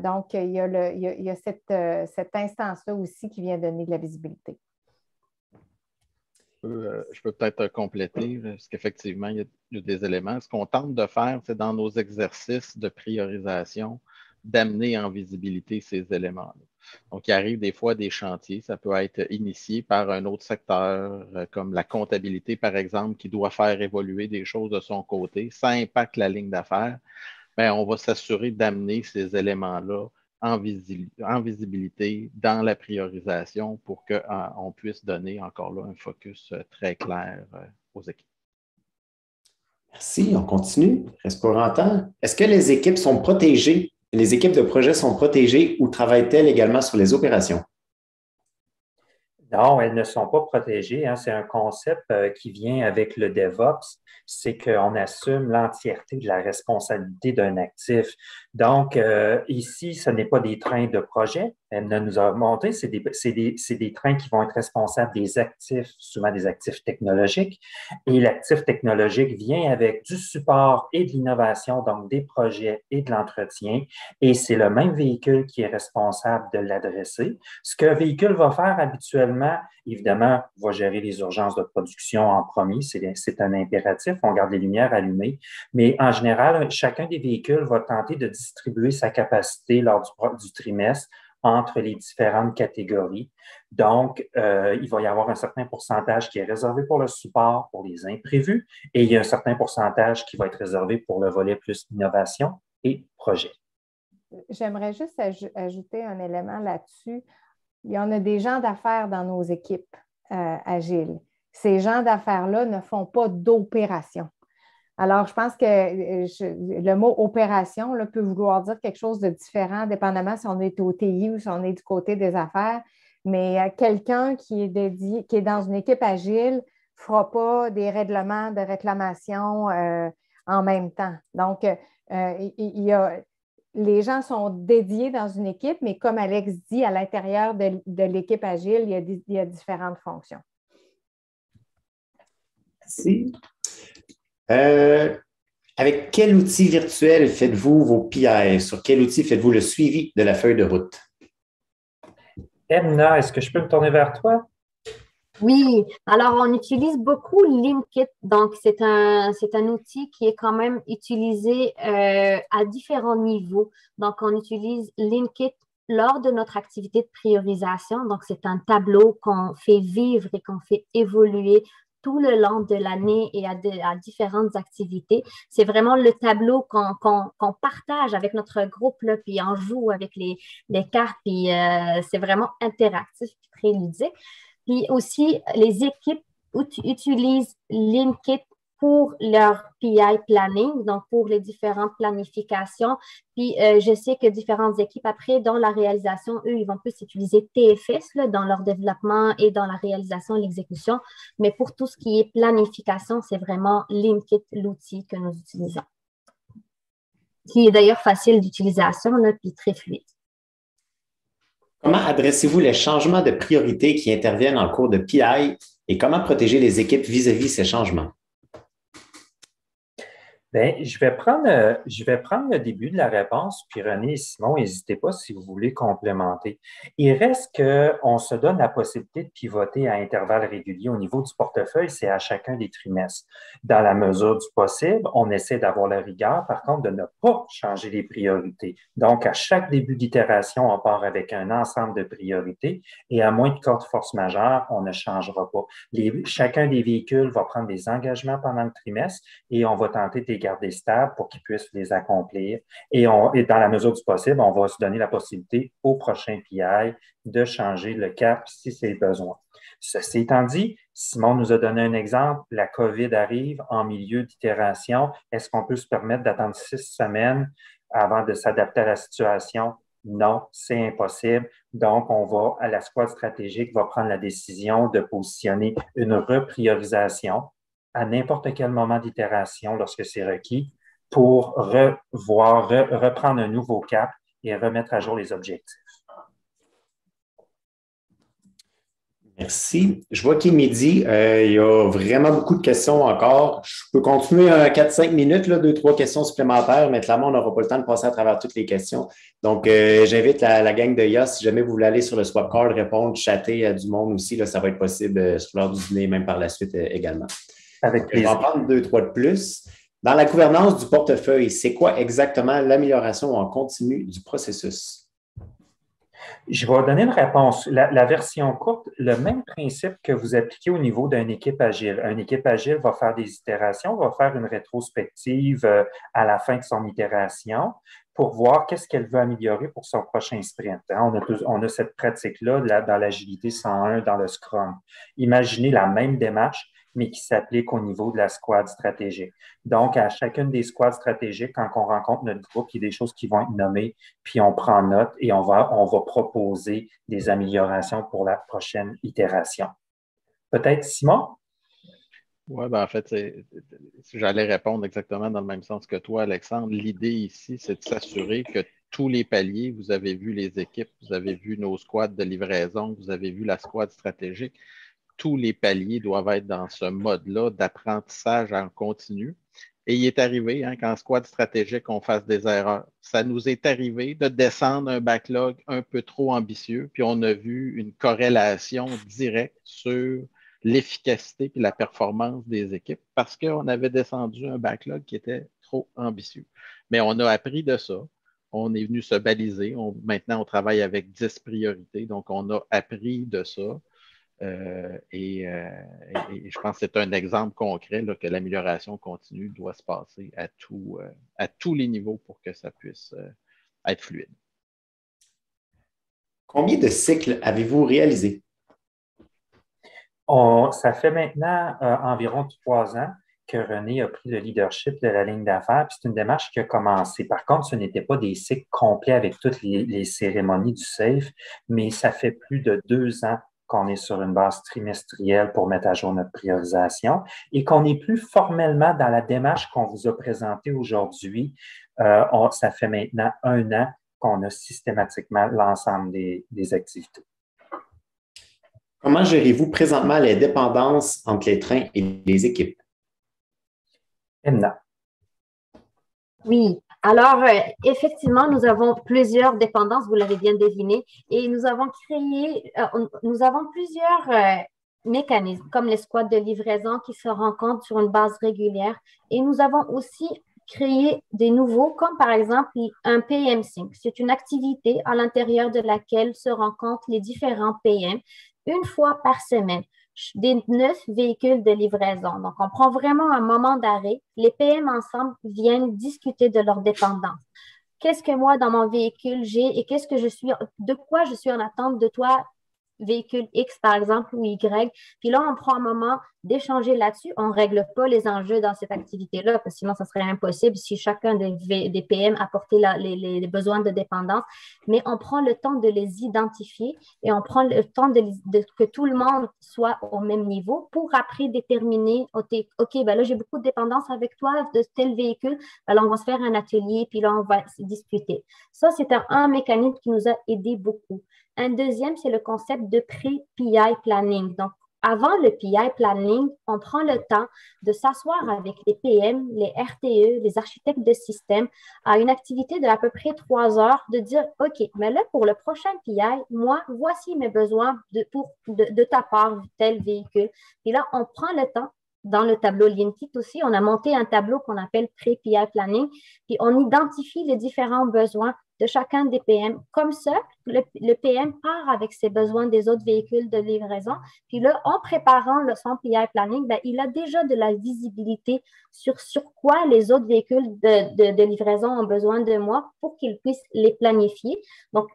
Donc, il y a cette instance-là aussi qui vient donner de la visibilité. Je peux peut-être compléter, parce qu'effectivement, il y a des éléments. Ce qu'on tente de faire, c'est dans nos exercices de priorisation, d'amener en visibilité ces éléments-là. Donc, il arrive des fois des chantiers, ça peut être initié par un autre secteur, comme la comptabilité, par exemple, qui doit faire évoluer des choses de son côté. Ça impacte la ligne d'affaires. Bien, on va s'assurer d'amener ces éléments-là en visibilité dans la priorisation pour qu'on puisse donner encore là un focus très clair aux équipes. Merci, on continue. Reste pour en temps. Est-ce que les équipes sont protégées? Les équipes de projet sont protégées ou travaillent-elles également sur les opérations? Non, elles ne sont pas protégées. Hein. C'est un concept qui vient avec le DevOps. C'est qu'on assume l'entièreté de la responsabilité d'un actif. Donc, ici, ce n'est pas des trains de projet. Elle nous a montré, c'est des trains qui vont être responsables des actifs, souvent des actifs technologiques. Et l'actif technologique vient avec du support et de l'innovation, donc des projets et de l'entretien. Et c'est le même véhicule qui est responsable de l'adresser. Ce qu'un véhicule va faire habituellement, évidemment, va gérer les urgences de production en premier. C'est un impératif. On garde les lumières allumées. Mais en général, chacun des véhicules va tenter de distribuer sa capacité lors du trimestre entre les différentes catégories. Donc, il va y avoir un certain pourcentage qui est réservé pour le support, pour les imprévus, et il y a un certain pourcentage qui va être réservé pour le volet plus innovation et projet. J'aimerais juste ajouter un élément là-dessus. il y en a des gens d'affaires dans nos équipes agiles. Ces gens d'affaires-là ne font pas d'opération. Alors, je pense que le mot opération là, peut vouloir dire quelque chose de différent, dépendamment si on est au TI ou si on est du côté des affaires. Mais quelqu'un qui est dédié, qui est dans une équipe agile, ne fera pas des règlements de réclamation en même temps. Donc, les gens sont dédiés dans une équipe, mais comme Alex dit, à l'intérieur de l'équipe agile, il y a différentes fonctions. Merci. Avec quel outil virtuel faites-vous vos PI? Sur quel outil faites-vous le suivi de la feuille de route? Emna, est-ce que je peux me tourner vers toi? Oui, alors on utilise beaucoup Linkit. Donc, c'est un outil qui est quand même utilisé à différents niveaux. Donc, on utilise Linkit lors de notre activité de priorisation. Donc, c'est un tableau qu'on fait vivre et qu'on fait évoluer tout le long de l'année et à différentes activités. C'est vraiment le tableau qu'on partage avec notre groupe, là, puis on joue avec les cartes, puis c'est vraiment interactif, très ludique. Puis aussi, les équipes utilisent Linkit pour leur PI planning, donc pour les différentes planifications. Puis je sais que différentes équipes, après, dans la réalisation, eux, ils vont plus utiliser TFS là, dans leur développement et dans la réalisation et l'exécution. Mais pour tout ce qui est planification, c'est vraiment Linkit, l'outil que nous utilisons, qui est d'ailleurs facile d'utilisation, puis très fluide. Comment adressez-vous les changements de priorité qui interviennent en cours de PI et comment protéger les équipes vis-à-vis ces changements? Bien, je vais prendre le début de la réponse, puis René et Simon, n'hésitez pas si vous voulez complémenter. Il reste qu'on se donne la possibilité de pivoter à intervalles réguliers au niveau du portefeuille, c'est à chacun des trimestres. Dans la mesure du possible, on essaie d'avoir la rigueur, par contre, de ne pas changer les priorités. Donc, à chaque début d'itération, on part avec un ensemble de priorités et à moins de cas de force majeure, on ne changera pas. Chacun des véhicules va prendre des engagements pendant le trimestre et on va tenter de garder stables pour qu'ils puissent les accomplir. Et dans la mesure du possible, on va se donner la possibilité au prochain PI de changer le cap si c'est besoin. Ceci étant dit, Simon nous a donné un exemple. La COVID arrive en milieu d'itération. Est-ce qu'on peut se permettre d'attendre 6 semaines avant de s'adapter à la situation? Non, c'est impossible. Donc, la squad stratégique va prendre la décision de positionner une repriorisation à n'importe quel moment d'itération lorsque c'est requis pour reprendre un nouveau cap et remettre à jour les objectifs. Merci. Je vois qu'il est midi. Il y a vraiment beaucoup de questions encore. Je peux continuer 4-5 minutes, là, 2-3 questions supplémentaires, mais clairement, on n'aura pas le temps de passer à travers toutes les questions. Donc, j'invite la gang de IA, si jamais vous voulez aller sur le swap card, répondre, chatter à du monde aussi, là, ça va être possible sur l'heure du dîner, même par la suite également. Avec plaisir. Je vais en prendre 2-3 de plus. Dans la gouvernance du portefeuille, c'est quoi exactement l'amélioration en continu du processus? Je vais donner une réponse. La version courte, le même principe que vous appliquez au niveau d'une équipe agile. Une équipe agile va faire des itérations, va faire une rétrospective à la fin de son itération pour voir qu'est-ce qu'elle veut améliorer pour son prochain sprint. On a cette pratique-là dans l'agilité 101, dans le Scrum. Imaginez la même démarche, mais qui s'applique au niveau de la squad stratégique. Donc, à chacune des squads stratégiques, quand on rencontre notre groupe, il y a des choses qui vont être nommées, puis on prend note et on va proposer des améliorations pour la prochaine itération. Peut-être, Simon? Oui, ben en fait, j'allais répondre exactement dans le même sens que toi, Alexandre. L'idée ici, c'est de s'assurer que tous les paliers, vous avez vu les équipes, vous avez vu nos squads de livraison, vous avez vu la squad stratégique, tous les paliers doivent être dans ce mode-là d'apprentissage en continu. Et il est arrivé, qu'en squad stratégique, on fasse des erreurs. Ça nous est arrivé de descendre un backlog un peu trop ambitieux, puis on a vu une corrélation directe sur l'efficacité et la performance des équipes parce qu'on avait descendu un backlog qui était trop ambitieux. Mais on a appris de ça. On est venu se baliser. Maintenant, on travaille avec 10 priorités. Donc, on a appris de ça. Et je pense que c'est un exemple concret là, que l'amélioration continue doit se passer à tous les niveaux pour que ça puisse être fluide. Combien de cycles avez-vous réalisé? Ça fait maintenant environ 3 ans que René a pris le leadership de la ligne d'affaires, puis c'est une démarche qui a commencé. Par contre, ce n'était pas des cycles complets avec toutes les cérémonies du SAFE, mais ça fait plus de 2 ans qu'on est sur une base trimestrielle pour mettre à jour notre priorisation et qu'on n'est plus formellement dans la démarche qu'on vous a présentée aujourd'hui. Ça fait maintenant 1 an qu'on a systématiquement l'ensemble des activités. Comment gérez-vous présentement les dépendances entre les trains et les équipes? Emna. Oui, alors effectivement, nous avons plusieurs dépendances, vous l'avez bien deviné, et nous avons plusieurs mécanismes, comme les squads de livraison qui se rencontrent sur une base régulière, et nous avons aussi créé des nouveaux, comme par exemple un PM Sync. C'est une activité à l'intérieur de laquelle se rencontrent les différents PM une fois par semaine, des 9 véhicules de livraison. Donc, on prend vraiment un moment d'arrêt. Les PM ensemble viennent discuter de leurs dépendances. Qu'est-ce que moi, dans mon véhicule, j'ai et de quoi je suis en attente de toi, véhicule X, par exemple, ou Y. Puis là, on prend un moment d'échanger là-dessus. On ne règle pas les enjeux dans cette activité-là, parce que sinon, ça serait impossible si chacun des PM apportait les besoins de dépendance. Mais on prend le temps de les identifier et on prend le temps que tout le monde soit au même niveau pour après déterminer, OK, ben là, j'ai beaucoup de dépendance avec toi de tel véhicule. Ben là, on va se faire un atelier, puis là, on va se discuter. Ça, c'est un mécanisme qui nous a aidé beaucoup. Un deuxième, c'est le concept de pré-PI planning. Donc, avant le PI planning, on prend le temps de s'asseoir avec les PM, les RTE, les architectes de système à une activité de à peu près 3 heures, de dire, OK, mais là, pour le prochain PI, moi, voici mes besoins de ta part, tel véhicule. Et là, on prend le temps. Dans le tableau Lean-Kit aussi, on a monté un tableau qu'on appelle pré-PI planning, puis on identifie les différents besoins de chacun des PM. Comme ça, le PM part avec ses besoins des autres véhicules de livraison. Puis là, en préparant son PI planning, ben, il a déjà de la visibilité sur quoi les autres véhicules de livraison ont besoin de moi pour qu'ils puissent les planifier. Donc,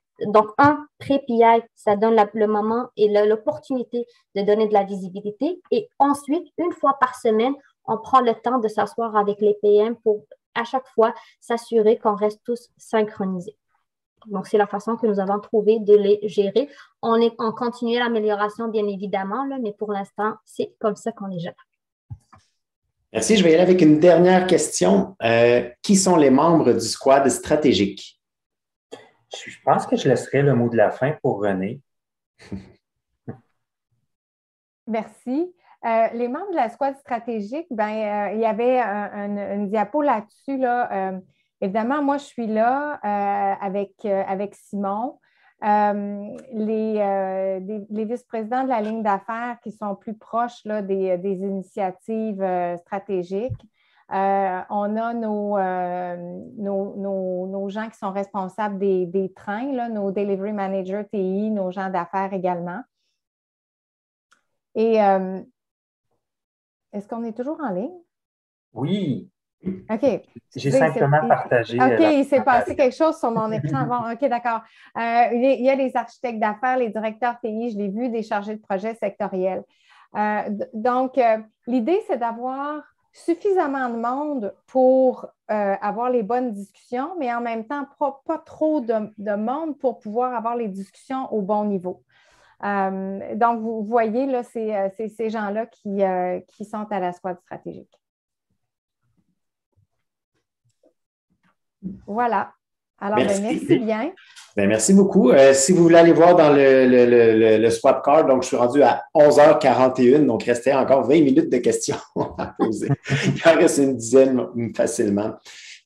un pré-PI, ça donne le moment et l'opportunité de donner de la visibilité. Et ensuite, une fois par semaine, on prend le temps de s'asseoir avec les PM pour à chaque fois s'assurer qu'on reste tous synchronisés. Donc, c'est la façon que nous avons trouvé de les gérer. On continue l'amélioration, bien évidemment, là, mais pour l'instant, c'est comme ça qu'on les gère. Merci. Je vais y aller avec une dernière question. Qui sont les membres du squad stratégique? Je pense que je laisserai le mot de la fin pour René. Merci. Les membres de la squad stratégique, il y avait une diapo là-dessus. Là. Évidemment, moi, je suis là avec Simon. Les vice-présidents de la ligne d'affaires qui sont plus proches là, des initiatives stratégiques. On a nos gens qui sont responsables des trains, là, nos delivery managers TI, nos gens d'affaires également. Et est-ce qu'on est toujours en ligne? Oui. OK. J'ai simplement partagé. OK, il s'est passé quelque chose sur mon écran. Bon, OK, d'accord. Il y a les architectes d'affaires, les directeurs TI, je l'ai vu, des chargés de projet sectoriels. Donc, l'idée, c'est d'avoir suffisamment de monde pour avoir les bonnes discussions, mais en même temps, pas trop de monde pour pouvoir avoir les discussions au bon niveau. Donc, vous voyez, là, c'est ces gens-là qui sont à la squad stratégique. Voilà. Alors, merci bien. Merci beaucoup. Si vous voulez aller voir dans le swap card, donc je suis rendu à 11h41, donc restait encore 20 minutes de questions à poser. Il en reste une dizaine facilement.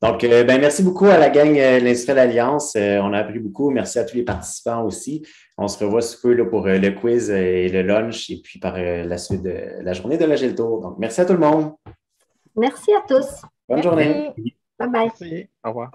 Donc, merci beaucoup à la gang l'Industrielle Alliance. On a appris beaucoup. Merci à tous les participants aussi. On se revoit sous peu là, pour le quiz et le lunch et puis par la suite de la journée de l'Agile Tour. Donc, merci à tout le monde. Merci à tous. Bonne journée. Bye bye. Merci. Au revoir.